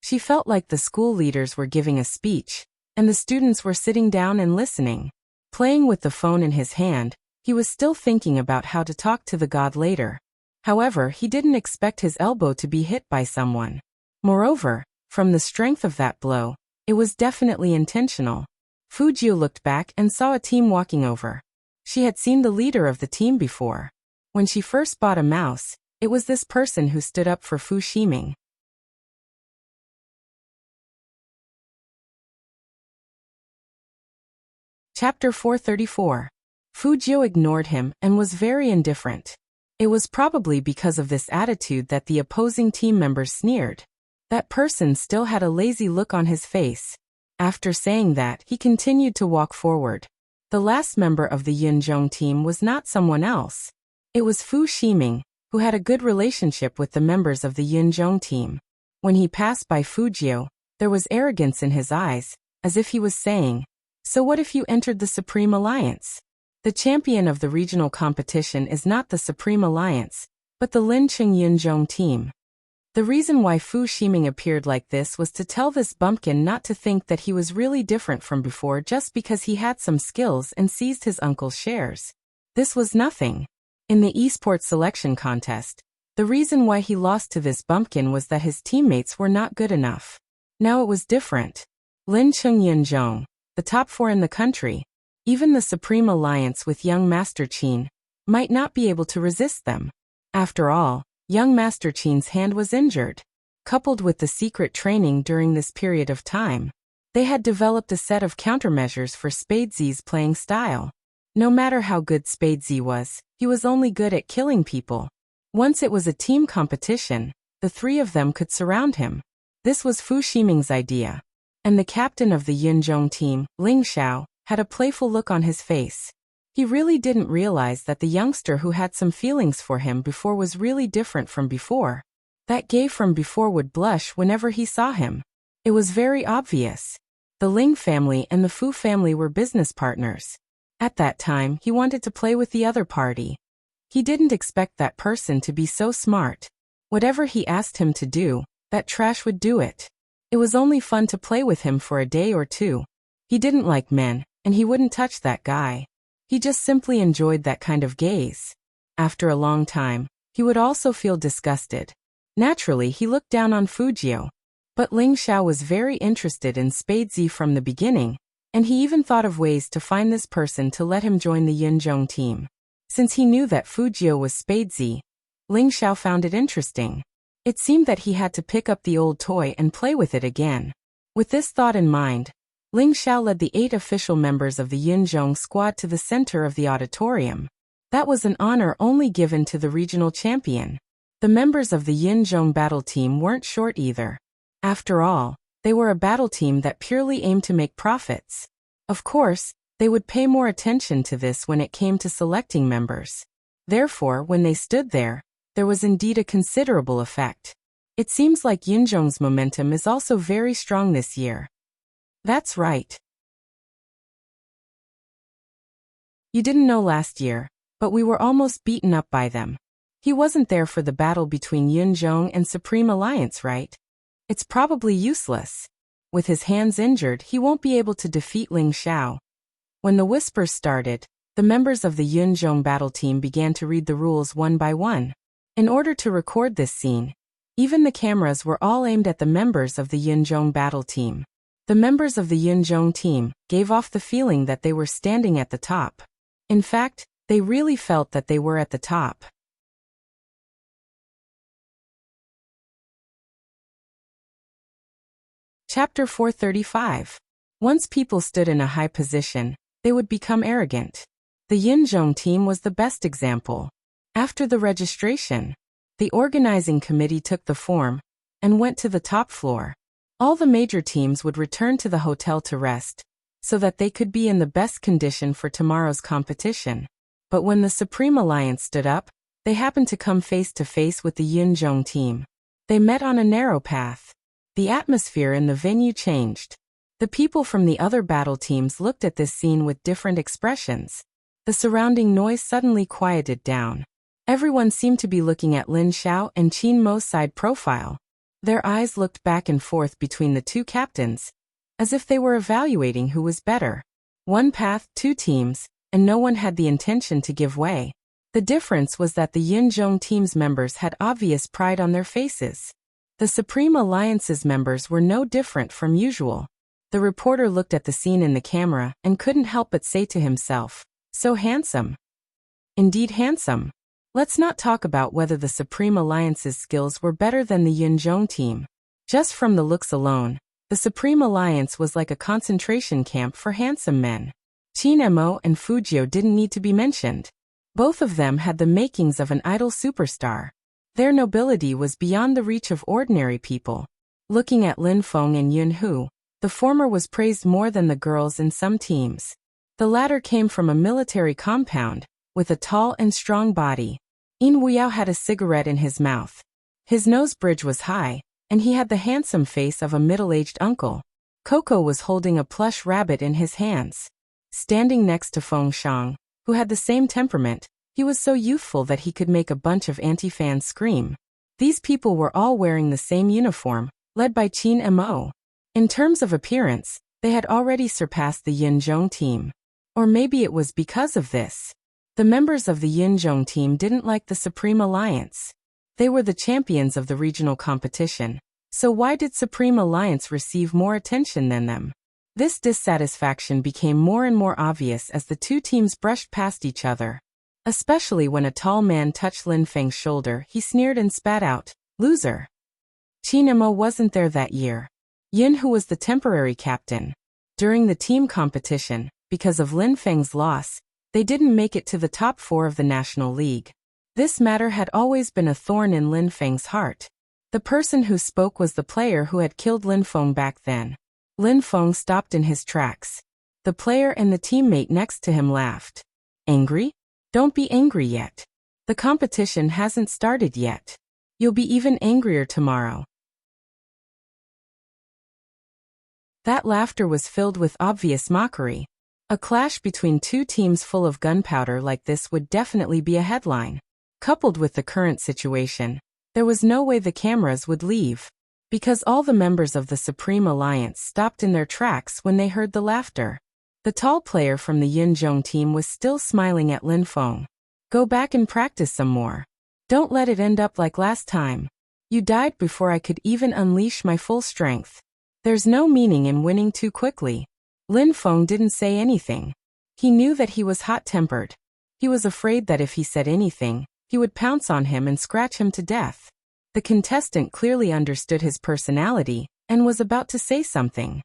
She felt like the school leaders were giving a speech, and the students were sitting down and listening. Playing with the phone in his hand, he was still thinking about how to talk to the god later. However, he didn't expect his elbow to be hit by someone. Moreover, from the strength of that blow, it was definitely intentional. Fujio looked back and saw a team walking over. She had seen the leader of the team before. When she first bought a mouse, it was this person who stood up for Fu Ximing. Chapter 434. Fujio ignored him and was very indifferent. It was probably because of this attitude that the opposing team members sneered. That person still had a lazy look on his face. After saying that, he continued to walk forward. The last member of the Yunzhong team was not someone else. It was Fu Ximing, who had a good relationship with the members of the Yunzhong team. When he passed by Fujio, there was arrogance in his eyes, as if he was saying, "So what if you entered the Supreme Alliance?" The champion of the regional competition is not the Supreme Alliance, but the Lincheng Yunzhong team. The reason why Fu Ximing appeared like this was to tell this bumpkin not to think that he was really different from before just because he had some skills and seized his uncle's shares. This was nothing. In the esports selection contest, the reason why he lost to this bumpkin was that his teammates were not good enough. Now it was different. Lincheng Yunzhong, the top 4 in the country, even the Supreme Alliance with young Master Qin, might not be able to resist them. After all, young Master Qin's hand was injured. Coupled with the secret training during this period of time, they had developed a set of countermeasures for Spadezi's playing style. No matter how good Spadezi was, he was only good at killing people. Once it was a team competition, the 3 of them could surround him. This was Fu Ximing's idea. And the captain of the Yunzhong team, Ling Xiao, had a playful look on his face. He really didn't realize that the youngster who had some feelings for him before was really different from before. That Gay from before would blush whenever he saw him. It was very obvious. The Ling family and the Fu family were business partners. At that time, he wanted to play with the other party. He didn't expect that person to be so smart. Whatever he asked him to do, that trash would do it. It was only fun to play with him for a day or two. He didn't like men, and he wouldn't touch that guy. He just simply enjoyed that kind of gaze. After a long time, he would also feel disgusted. Naturally, he looked down on Fujio. But Ling Xiao was very interested in Spadesy from the beginning, and he even thought of ways to find this person to let him join the Yunzhong team. Since he knew that Fujio was Spadesy, Ling Xiao found it interesting. It seemed that he had to pick up the old toy and play with it again. With this thought in mind, Ling Xiao led the 8 official members of the Yunzhong squad to the center of the auditorium. That was an honor only given to the regional champion. The members of the Yunzhong battle team weren't short either. After all, they were a battle team that purely aimed to make profits. Of course, they would pay more attention to this when it came to selecting members. Therefore, when they stood there was indeed a considerable effect. It seems like Yunzhong's momentum is also very strong this year. That's right. You didn't know last year, but we were almost beaten up by them. He wasn't there for the battle between Yunzhong and Supreme Alliance, right? It's probably useless. With his hands injured, he won't be able to defeat Ling Xiao. When the whispers started, the members of the Yunzhong battle team began to read the rules one by one. In order to record this scene, even the cameras were all aimed at the members of the Yunzhong battle team. The members of the Yunzhong team gave off the feeling that they were standing at the top. In fact, they really felt that they were at the top. Chapter 435. Once people stood in a high position, they would become arrogant. The Yunzhong team was the best example. After the registration, the organizing committee took the form and went to the top floor. All the major teams would return to the hotel to rest, so that they could be in the best condition for tomorrow's competition. But when the Supreme Alliance stood up, they happened to come face to face with the Yunzhong team. They met on a narrow path. The atmosphere in the venue changed. The people from the other battle teams looked at this scene with different expressions. The surrounding noise suddenly quieted down. Everyone seemed to be looking at Lin Xiao and Qin Mo's side profile. Their eyes looked back and forth between the two captains, as if they were evaluating who was better. One path, 2 teams, and no one had the intention to give way. The difference was that the Yunzhong team's members had obvious pride on their faces. The Supreme Alliance's members were no different from usual. The reporter looked at the scene in the camera and couldn't help but say to himself, "So handsome." Indeed handsome. Let's not talk about whether the Supreme Alliance's skills were better than the Yunzhong team. Just from the looks alone, the Supreme Alliance was like a concentration camp for handsome men. Qin Mo and Fujio didn't need to be mentioned. Both of them had the makings of an idol superstar. Their nobility was beyond the reach of ordinary people. Looking at Lin Feng and Yun Hu, the former was praised more than the girls in some teams. The latter came from a military compound, with a tall and strong body. Yin Wuyao had a cigarette in his mouth. His nose bridge was high, and he had the handsome face of a middle-aged uncle. Coco was holding a plush rabbit in his hands. Standing next to Feng Shang, who had the same temperament, he was so youthful that he could make a bunch of anti-fans scream. These people were all wearing the same uniform, led by Qin Mo. In terms of appearance, they had already surpassed the Yunzhong team. Or maybe it was because of this. The members of the Yunzhong team didn't like the Supreme Alliance. They were the champions of the regional competition. So why did Supreme Alliance receive more attention than them? This dissatisfaction became more and more obvious as the two teams brushed past each other. Especially when a tall man touched Lin Feng's shoulder, he sneered and spat out, "Loser." Qin Mo wasn't there that year. Yin Hu was the temporary captain. During the team competition, because of Lin Feng's loss, they didn't make it to the top 4 of the National League. This matter had always been a thorn in Lin Feng's heart. The person who spoke was the player who had killed Lin Feng back then. Lin Feng stopped in his tracks. The player and the teammate next to him laughed. Angry? Don't be angry yet. The competition hasn't started yet. You'll be even angrier tomorrow. That laughter was filled with obvious mockery. A clash between two teams full of gunpowder like this would definitely be a headline. Coupled with the current situation, there was no way the cameras would leave, because all the members of the Supreme Alliance stopped in their tracks when they heard the laughter. The tall player from the Yunzhong team was still smiling at Lin Feng. Go back and practice some more. Don't let it end up like last time. You died before I could even unleash my full strength. There's no meaning in winning too quickly. Lin Feng didn't say anything. He knew that he was hot-tempered. He was afraid that if he said anything, he would pounce on him and scratch him to death. The contestant clearly understood his personality and was about to say something.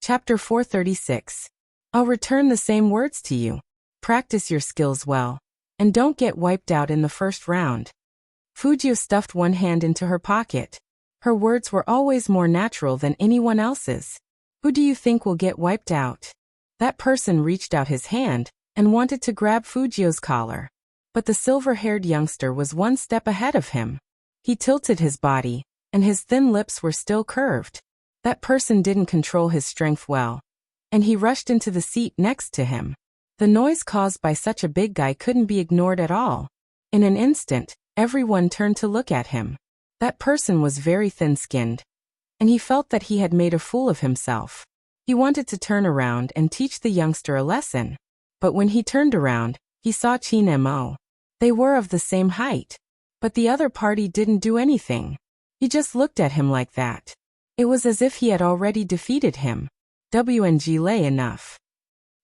Chapter 436. I'll return the same words to you. Practice your skills well. And don't get wiped out in the first round. Fujio stuffed one hand into her pocket. Her words were always more natural than anyone else's. Who do you think will get wiped out? That person reached out his hand and wanted to grab Fujio's collar. But the silver-haired youngster was one step ahead of him. He tilted his body, and his thin lips were still curved. That person didn't control his strength well, and he rushed into the seat next to him. The noise caused by such a big guy couldn't be ignored at all. In an instant, everyone turned to look at him. That person was very thin-skinned, and he felt that he had made a fool of himself. He wanted to turn around and teach the youngster a lesson. But when he turned around, he saw Qin Mo. They were of the same height. But the other party didn't do anything. He just looked at him like that. It was as if he had already defeated him. WNG lay enough.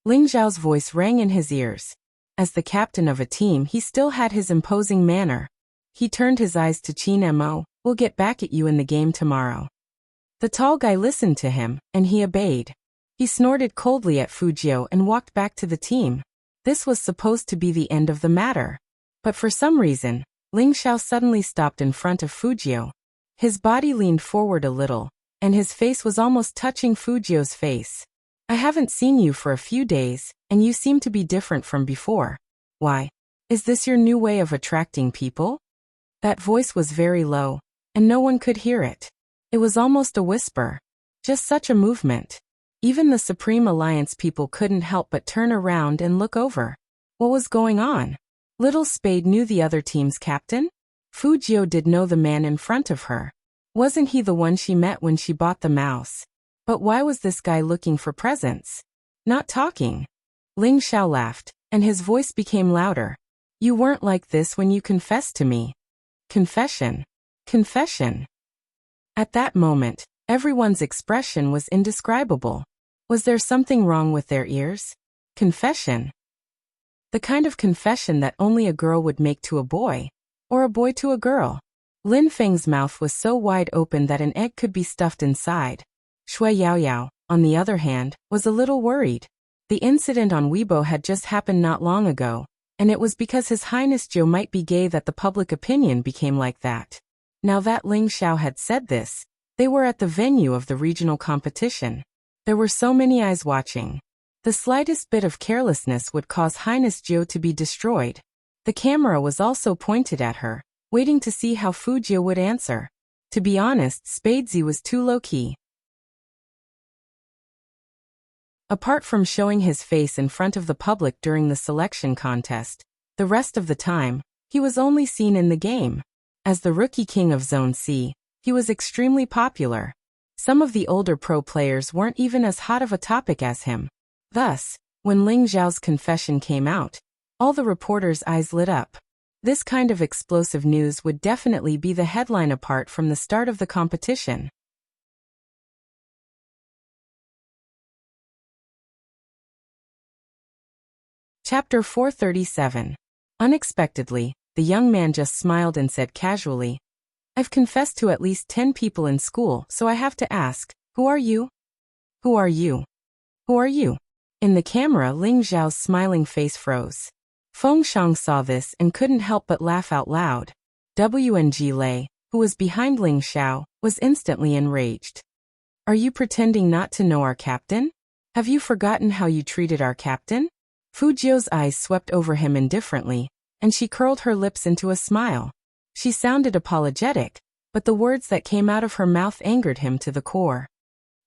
Ling Zhao's voice rang in his ears. As the captain of a team, he still had his imposing manner. He turned his eyes to Qin Mo. We'll get back at you in the game tomorrow. The tall guy listened to him, and he obeyed. He snorted coldly at Fujio and walked back to the team. This was supposed to be the end of the matter. But for some reason, Ling Zhao suddenly stopped in front of Fujio. His body leaned forward a little, and his face was almost touching Fujio's face. I haven't seen you for a few days, and you seem to be different from before. Why? Is this your new way of attracting people? That voice was very low, and no one could hear it. It was almost a whisper. Just such a movement. Even the Supreme Alliance people couldn't help but turn around and look over. What was going on? Little Spade knew the other team's captain? Fujio did know the man in front of her. Wasn't he the one she met when she bought the mouse? But why was this guy looking for presents? Not talking. Ling Zhao laughed, and his voice became louder. You weren't like this when you confessed to me. Confession. Confession. At that moment, everyone's expression was indescribable. Was there something wrong with their ears? Confession. The kind of confession that only a girl would make to a boy, or a boy to a girl. Lin Feng's mouth was so wide open that an egg could be stuffed inside. Shui Yaoyao, on the other hand, was a little worried. The incident on Weibo had just happened not long ago, and it was because His Highness Zhou might be gay that the public opinion became like that. Now that Ling Zhao had said this, they were at the venue of the regional competition. There were so many eyes watching. The slightest bit of carelessness would cause Highness Zhou to be destroyed. The camera was also pointed at her, waiting to see how Fujio would answer. To be honest, Spadesy was too low-key. Apart from showing his face in front of the public during the selection contest, the rest of the time, he was only seen in the game. As the rookie king of Zone C, he was extremely popular. Some of the older pro players weren't even as hot of a topic as him. Thus, when Ling Zhao's confession came out, all the reporters' eyes lit up. This kind of explosive news would definitely be the headline apart from the start of the competition. Chapter 437. Unexpectedly, the young man just smiled and said casually, I've confessed to at least 10 people in school, so I have to ask, who are you? Who are you? Who are you? In the camera, Ling Zhao's smiling face froze. Feng Shang saw this and couldn't help but laugh out loud. WNG Lei, who was behind Ling Xiao, was instantly enraged. Are you pretending not to know our captain? Have you forgotten how you treated our captain? Fujio's eyes swept over him indifferently, and she curled her lips into a smile. She sounded apologetic, but the words that came out of her mouth angered him to the core.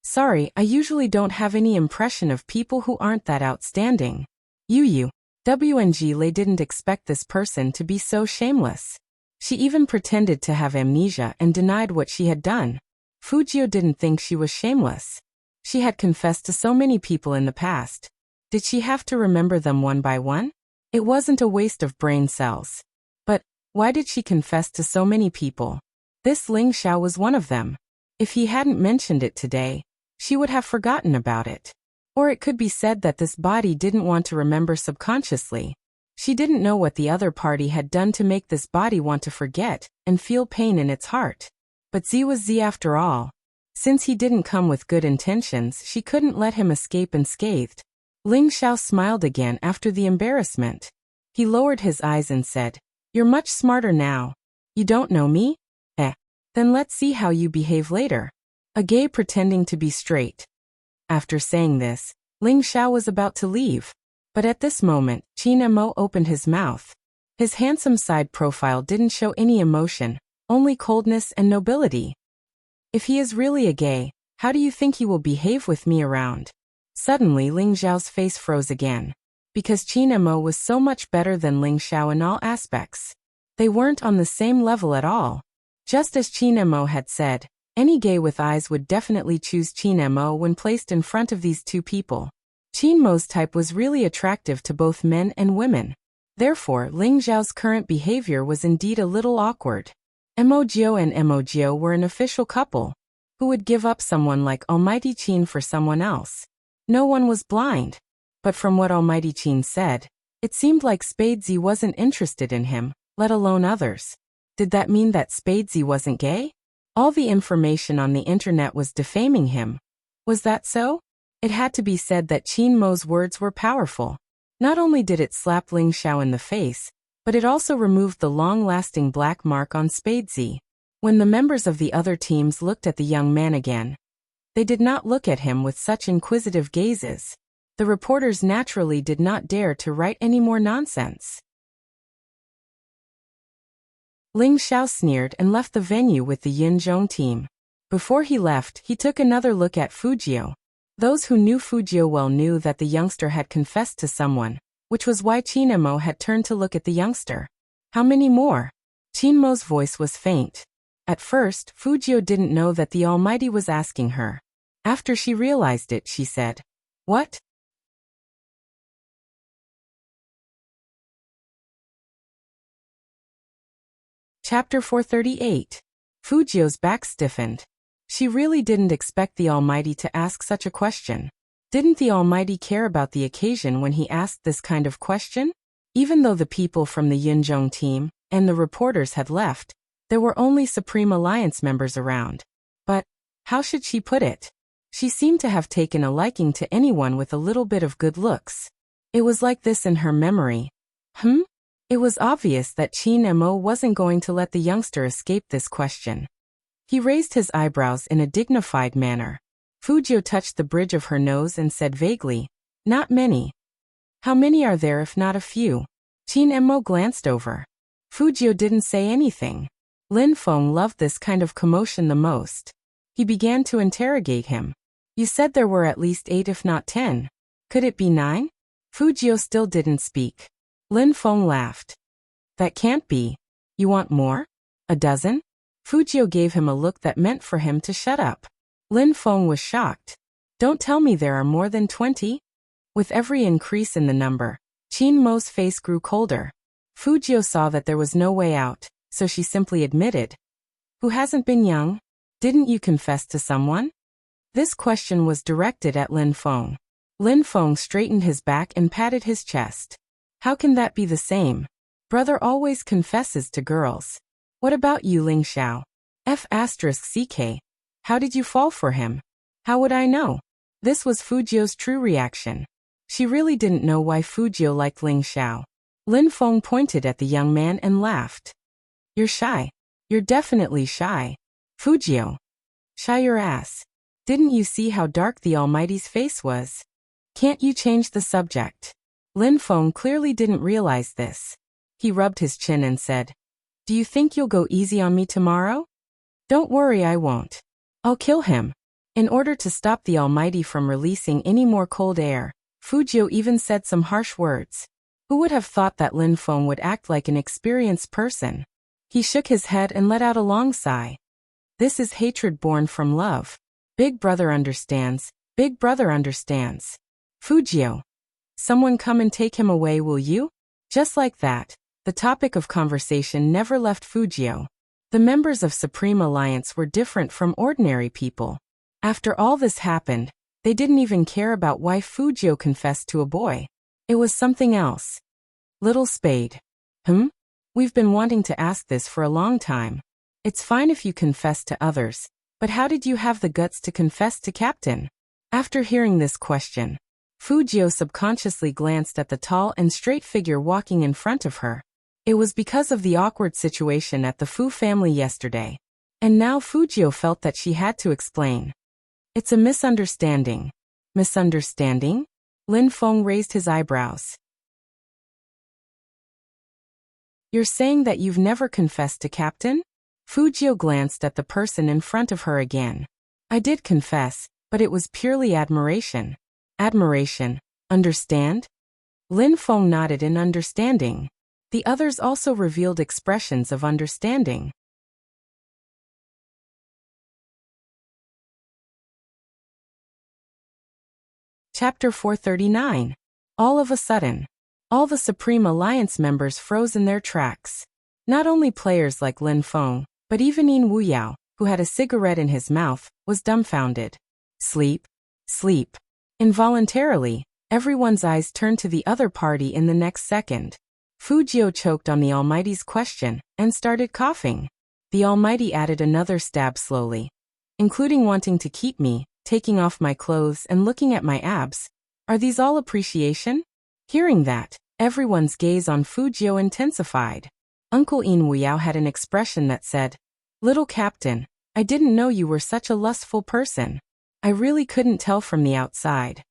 Sorry, I usually don't have any impression of people who aren't that outstanding. WNG Lei didn't expect this person to be so shameless. She even pretended to have amnesia and denied what she had done. Fujio didn't think she was shameless. She had confessed to so many people in the past. Did she have to remember them one by one? It wasn't a waste of brain cells. But why did she confess to so many people? This Ling Xiao was one of them. If he hadn't mentioned it today, she would have forgotten about it. Or it could be said that this body didn't want to remember subconsciously. She didn't know what the other party had done to make this body want to forget and feel pain in its heart. But Z was Z after all. Since he didn't come with good intentions, she couldn't let him escape unscathed. Ling Xiao smiled again after the embarrassment. He lowered his eyes and said, "You're much smarter now. You don't know me? Then let's see how you behave later." A gay pretending to be straight. After saying this, Ling Xiao was about to leave. But at this moment, Qin Mo opened his mouth. His handsome side profile didn't show any emotion, only coldness and nobility. If he is really a gay, how do you think he will behave with me around? Suddenly Ling Xiao's face froze again. Because Qin Mo was so much better than Ling Xiao in all aspects. They weren't on the same level at all. Just as Qin Mo had said, any gay with eyes would definitely choose Qin Mo when placed in front of these two people. Qin Mo's type was really attractive to both men and women. Therefore, Ling Xiao's current behavior was indeed a little awkward. Mo Jiao and Mo Jiao were an official couple. Who would give up someone like Almighty Qin for someone else? No one was blind. But from what Almighty Qin said, it seemed like Spadesy wasn't interested in him, let alone others. Did that mean that Spadesy wasn't gay? All the information on the internet was defaming him. Was that so? It had to be said that Qin Mo's words were powerful. Not only did it slap Ling Xiao in the face, but it also removed the long-lasting black mark on Spadesy. When the members of the other teams looked at the young man again, they did not look at him with such inquisitive gazes. The reporters naturally did not dare to write any more nonsense. Ling Xiao sneered and left the venue with the Yinzhong team. Before he left, he took another look at Fujio. Those who knew Fujio well knew that the youngster had confessed to someone, which was why Qin Mo had turned to look at the youngster. How many more? Qin Mo's voice was faint. At first, Fujio didn't know that the Almighty was asking her. After she realized it, she said, "What?" Chapter 438. Fujio's back stiffened. She really didn't expect the Almighty to ask such a question. Didn't the Almighty care about the occasion when he asked this kind of question? Even though the people from the Yinzhong team and the reporters had left, there were only Supreme Alliance members around. But how should she put it? She seemed to have taken a liking to anyone with a little bit of good looks. It was like this in her memory. It was obvious that Qin Mo wasn't going to let the youngster escape this question. He raised his eyebrows in a dignified manner. Fujio touched the bridge of her nose and said vaguely, "Not many." "How many are there if not a few?" Qin Mo glanced over. Fujio didn't say anything. Lin Feng loved this kind of commotion the most. He began to interrogate him. "You said there were at least 8 if not 10. Could it be 9? Fujio still didn't speak. Lin Feng laughed. "That can't be. You want more? A dozen?" Fujio gave him a look that meant for him to shut up. Lin Feng was shocked. "Don't tell me there are more than 20? With every increase in the number, Qin Mo's face grew colder. Fujio saw that there was no way out, so she simply admitted, "Who hasn't been young? Didn't you confess to someone?" This question was directed at Lin Feng. Lin Feng straightened his back and patted his chest. "How can that be the same? Brother always confesses to girls. What about you, Ling Xiao? F***ck. How did you fall for him?" "How would I know?" This was Fujio's true reaction. She really didn't know why Fujio liked Ling Xiao. Lin Feng pointed at the young man and laughed. You're shy. You're definitely shy. Fujio. Shy your ass. Didn't you see how dark the Almighty's face was? Can't you change the subject? Lin Feng clearly didn't realize this. He rubbed his chin and said, Do you think you'll go easy on me tomorrow? Don't worry, I won't. I'll kill him. In order to stop the Almighty from releasing any more cold air, Fujio even said some harsh words. Who would have thought that Lin Feng would act like an experienced person? He shook his head and let out a long sigh. This is hatred born from love. Big brother understands. Big brother understands. Fujio. Someone come and take him away, will you? Just like that, the topic of conversation never left Fujio. The members of Supreme Alliance were different from ordinary people. After all this happened, they didn't even care about why Fujio confessed to a boy. It was something else. Little Spade. We've been wanting to ask this for a long time. It's fine if you confess to others, but how did you have the guts to confess to Captain? After hearing this question, Fujio subconsciously glanced at the tall and straight figure walking in front of her. It was because of the awkward situation at the Fu family yesterday. And now Fujio felt that she had to explain. It's a misunderstanding. Misunderstanding? Lin Feng raised his eyebrows. You're saying that you've never confessed to Captain? Fujio glanced at the person in front of her again. I did confess, but it was purely admiration. Admiration. Understand? Lin Feng nodded in understanding. The others also revealed expressions of understanding. Chapter 439. All of a sudden, all the Supreme Alliance members froze in their tracks. Not only players like Lin Feng, but even Yin Wuyao, who had a cigarette in his mouth, was dumbfounded. Sleep? Sleep. Involuntarily, everyone's eyes turned to the other party in the next second. Fujio choked on the Almighty's question and started coughing. The Almighty added another stab slowly. Including wanting to keep me, taking off my clothes and looking at my abs. Are these all appreciation? Hearing that, everyone's gaze on Fujio intensified. Uncle Yin Wuyao had an expression that said, Little Captain, I didn't know you were such a lustful person. I really couldn't tell from the outside.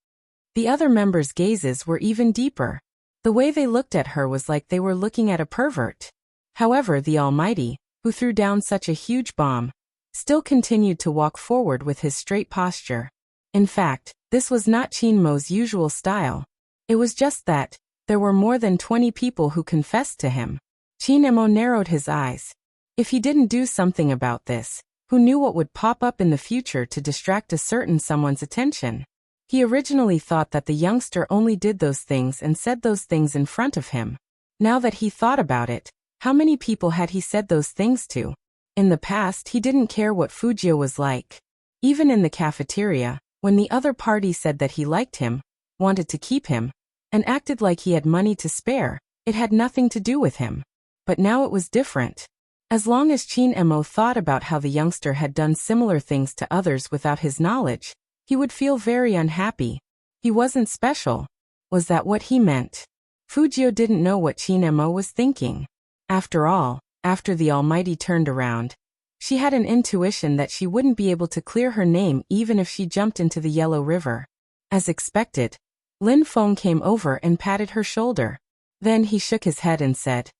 The other members' gazes were even deeper. The way they looked at her was like they were looking at a pervert. However, the Almighty, who threw down such a huge bomb, still continued to walk forward with his straight posture. In fact, this was not Qin Mo's usual style. It was just that there were more than 20 people who confessed to him. Qin Mo narrowed his eyes. If he didn't do something about this, who knew what would pop up in the future to distract a certain someone's attention? He originally thought that the youngster only did those things and said those things in front of him. Now that he thought about it, how many people had he said those things to? In the past, he didn't care what Fujio was like. Even in the cafeteria, when the other party said that he liked him, wanted to keep him, and acted like he had money to spare, it had nothing to do with him. But now it was different. As long as Qin Mo thought about how the youngster had done similar things to others without his knowledge, he would feel very unhappy. He wasn't special. Was that what he meant? Fujio didn't know what Qin Mo was thinking. After all, after the Almighty turned around, she had an intuition that she wouldn't be able to clear her name even if she jumped into the Yellow River. As expected, Lin Feng came over and patted her shoulder. Then he shook his head and said,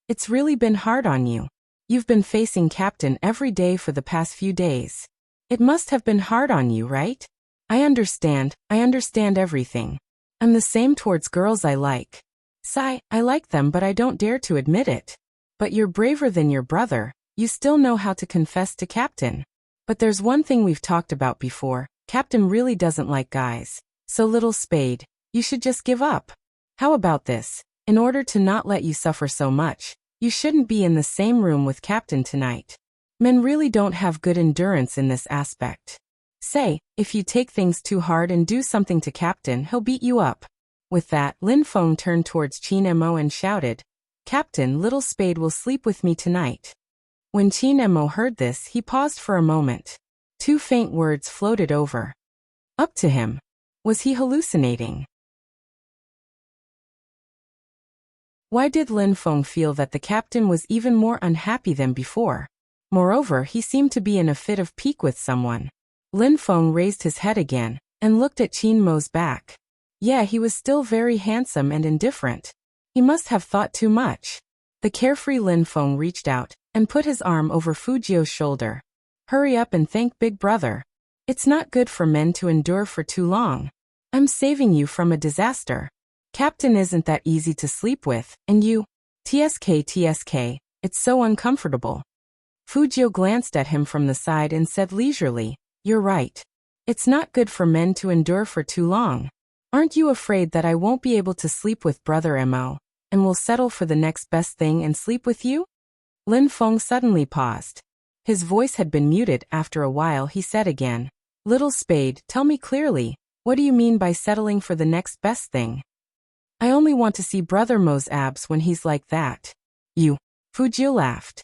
It's really been hard on you. You've been facing Captain every day for the past few days. It must have been hard on you, right? I understand everything. I'm the same towards girls I like. Sigh, I like them but I don't dare to admit it. But you're braver than your brother, you still know how to confess to Captain. But there's one thing we've talked about before, Captain really doesn't like guys. So Little Spade, you should just give up. How about this? In order to not let you suffer so much, you shouldn't be in the same room with Captain tonight. Men really don't have good endurance in this aspect. Say, if you take things too hard and do something to Captain, he'll beat you up. With that, Lin Feng turned towards Qin Mo and shouted, Captain, Little Spade will sleep with me tonight. When Qin Mo heard this, he paused for a moment. Two faint words floated over. Up to him. Was he hallucinating? Why did Lin Feng feel that the captain was even more unhappy than before? Moreover, he seemed to be in a fit of pique with someone. Lin Feng raised his head again and looked at Qin Mo's back. Yeah, he was still very handsome and indifferent. He must have thought too much. The carefree Lin Feng reached out and put his arm over Fujio's shoulder. Hurry up and thank Big Brother. It's not good for men to endure for too long. I'm saving you from a disaster. Captain isn't that easy to sleep with, and you… TSK, it's so uncomfortable. Fujio glanced at him from the side and said leisurely, You're right. It's not good for men to endure for too long. Aren't you afraid that I won't be able to sleep with Brother Mo, and will settle for the next best thing and sleep with you? Lin Feng suddenly paused. His voice had been muted. After a while he said again, Little Spade, tell me clearly, what do you mean by settling for the next best thing? I only want to see Brother Mo's abs when he's like that. You. Fujio laughed.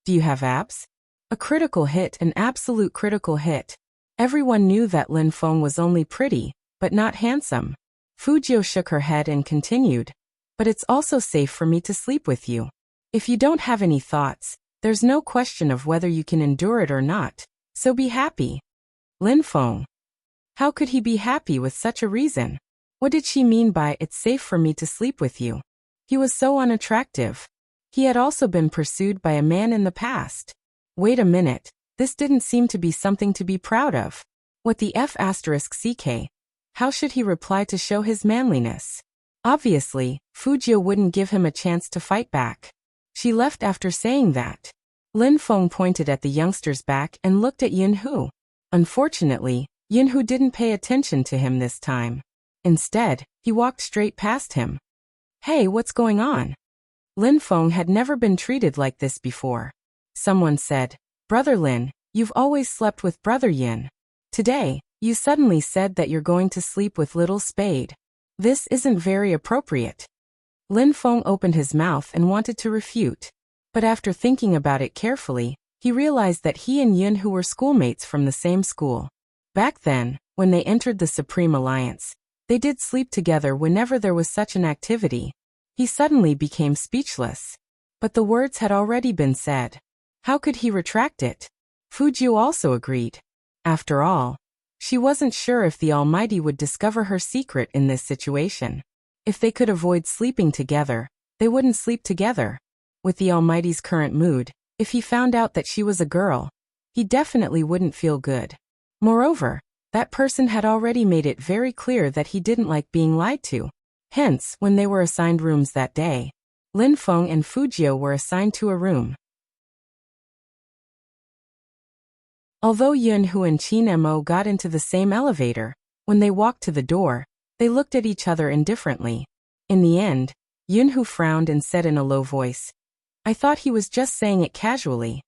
Do you have abs? A critical hit, an absolute critical hit. Everyone knew that Lin Feng was only pretty, but not handsome. Fujio shook her head and continued, But it's also safe for me to sleep with you. If you don't have any thoughts, there's no question of whether you can endure it or not, so be happy. Lin Feng. How could he be happy with such a reason? What did she mean by it's safe for me to sleep with you? He was so unattractive. He had also been pursued by a man in the past. Wait a minute, this didn't seem to be something to be proud of. What the F***ck? How should he reply to show his manliness? Obviously, Fujio wouldn't give him a chance to fight back. She left after saying that. Lin Feng pointed at the youngster's back and looked at Yunhu. Unfortunately, Yunhu didn't pay attention to him this time. Instead, he walked straight past him. Hey, what's going on? Lin Feng had never been treated like this before. Someone said, Brother Lin, you've always slept with Brother Yin. Today, you suddenly said that you're going to sleep with Little Spade. This isn't very appropriate. Lin Feng opened his mouth and wanted to refute. But after thinking about it carefully, he realized that he and Yunhu were schoolmates from the same school. Back then, when they entered the Supreme Alliance, they did sleep together whenever there was such an activity. He suddenly became speechless. But the words had already been said. How could he retract it? Fujio also agreed. After all, she wasn't sure if the Almighty would discover her secret in this situation. If they could avoid sleeping together, they wouldn't sleep together. With the Almighty's current mood, if he found out that she was a girl, he definitely wouldn't feel good. Moreover, that person had already made it very clear that he didn't like being lied to. Hence, when they were assigned rooms that day, Lin Feng and Fujio were assigned to a room. Although Yunhu and Qin Mo got into the same elevator, when they walked to the door, they looked at each other indifferently. In the end, Yunhu frowned and said in a low voice, I thought he was just saying it casually.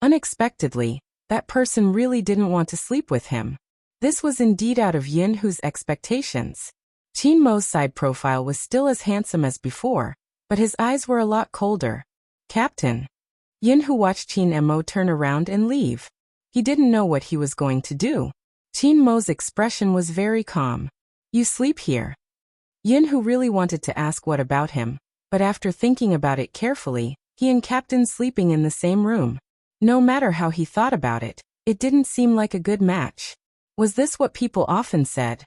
Unexpectedly, that person really didn't want to sleep with him. This was indeed out of Yunhu's expectations. Qin Mo's side profile was still as handsome as before, but his eyes were a lot colder. Captain. Yunhu watched Qin Mo turn around and leave. He didn't know what he was going to do. Qin Mo's expression was very calm. You sleep here. Yunhu really wanted to ask what about him, but after thinking about it carefully, he and Captain sleeping in the same room. No matter how he thought about it, it didn't seem like a good match. Was this what people often said?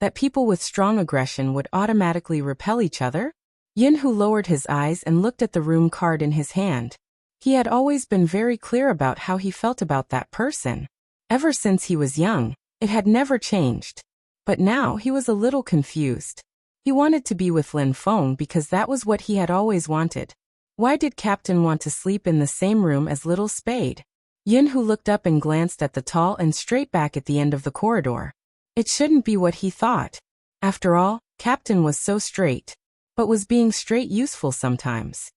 That people with strong aggression would automatically repel each other? Yunhu lowered his eyes and looked at the room card in his hand. He had always been very clear about how he felt about that person. Ever since he was young, it had never changed. But now he was a little confused. He wanted to be with Lin Feng because that was what he had always wanted. Why did Captain want to sleep in the same room as Little Spade? Yunhu looked up and glanced at the tall and straight back at the end of the corridor. It shouldn't be what he thought. After all, Captain was so straight. But was being straight useful sometimes?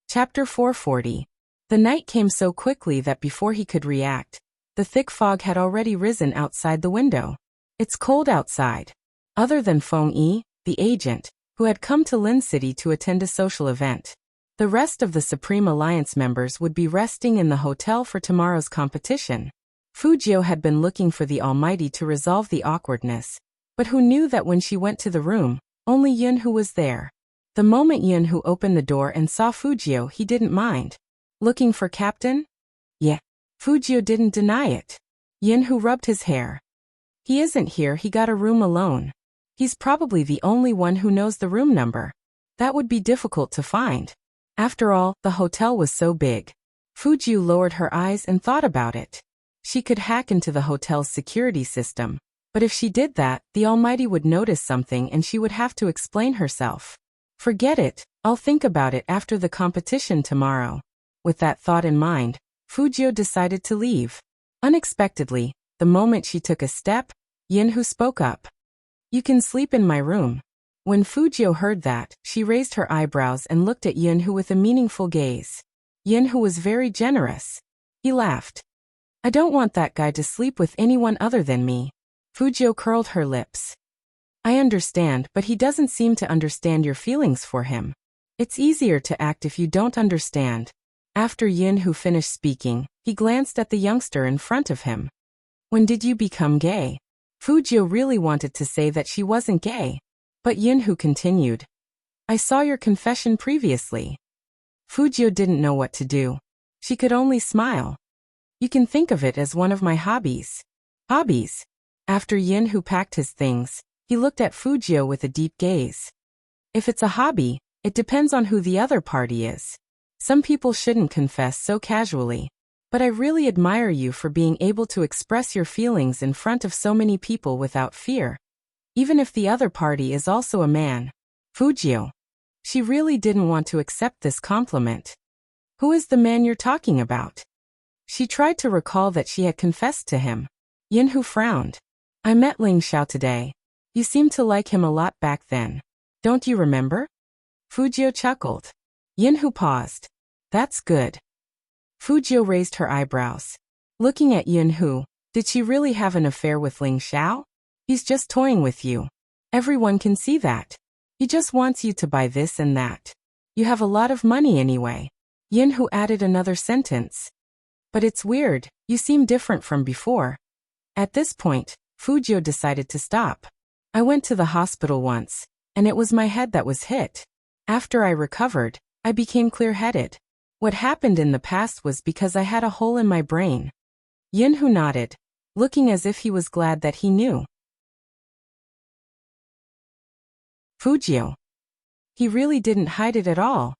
Chapter 440. The night came so quickly that before he could react, the thick fog had already risen outside the window. It's cold outside. Other than Feng Yi, the agent, who had come to Lin City to attend a social event, the rest of the Supreme Alliance members would be resting in the hotel for tomorrow's competition. Fujio had been looking for the Almighty to resolve the awkwardness, but who knew that when she went to the room, only Yunhu was there. The moment Yunhu opened the door and saw Fujio, he didn't mind. Looking for Captain? Yeah. Fujio didn't deny it. Yunhu rubbed his hair. He isn't here, he got a room alone. He's probably the only one who knows the room number. That would be difficult to find. After all, the hotel was so big. Fujio lowered her eyes and thought about it. She could hack into the hotel's security system, but if she did that, the Almighty would notice something and she would have to explain herself. Forget it, I'll think about it after the competition tomorrow. With that thought in mind, Fujio decided to leave. Unexpectedly, the moment she took a step, Yunhu spoke up. You can sleep in my room. When Fujio heard that, she raised her eyebrows and looked at Yunhu with a meaningful gaze. Yunhu was very generous. He laughed. I don't want that guy to sleep with anyone other than me. Fujio curled her lips. I understand, but he doesn't seem to understand your feelings for him. It's easier to act if you don't understand. After Yunhu finished speaking, he glanced at the youngster in front of him. When did you become gay? Fujio really wanted to say that she wasn't gay, but Yunhu continued. I saw your confession previously. Fujio didn't know what to do. She could only smile. You can think of it as one of my hobbies. Hobbies? After Yunhu packed his things, he looked at Fujio with a deep gaze. If it's a hobby, it depends on who the other party is. Some people shouldn't confess so casually, but I really admire you for being able to express your feelings in front of so many people without fear. Even if the other party is also a man. Fujio. She really didn't want to accept this compliment. Who is the man you're talking about? She tried to recall that she had confessed to him. Yunhu frowned. I met Ling Xiao today. You seemed to like him a lot back then. Don't you remember? Fujio chuckled. Yunhu paused. That's good. Fujio raised her eyebrows. Looking at Yunhu, did she really have an affair with Ling Xiao? He's just toying with you. Everyone can see that. He just wants you to buy this and that. You have a lot of money anyway. Yunhu added another sentence. But it's weird, you seem different from before. At this point, Fujio decided to stop. I went to the hospital once, and it was my head that was hit. After I recovered, I became clear-headed. What happened in the past was because I had a hole in my brain. Yunhu nodded, looking as if he was glad that he knew. Fujio. He really didn't hide it at all.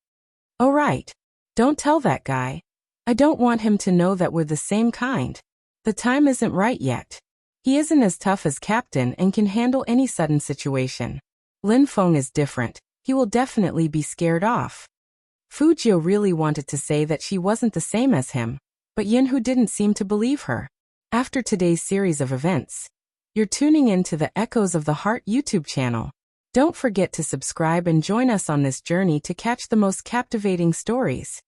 Oh right. Don't tell that guy. I don't want him to know that we're the same kind. The time isn't right yet. He isn't as tough as Captain and can handle any sudden situation. Lin Feng is different. He will definitely be scared off. Fujio really wanted to say that she wasn't the same as him, but Yunhu didn't seem to believe her. After today's series of events, you're tuning in to the Echoes of the Heart YouTube channel. Don't forget to subscribe and join us on this journey to catch the most captivating stories.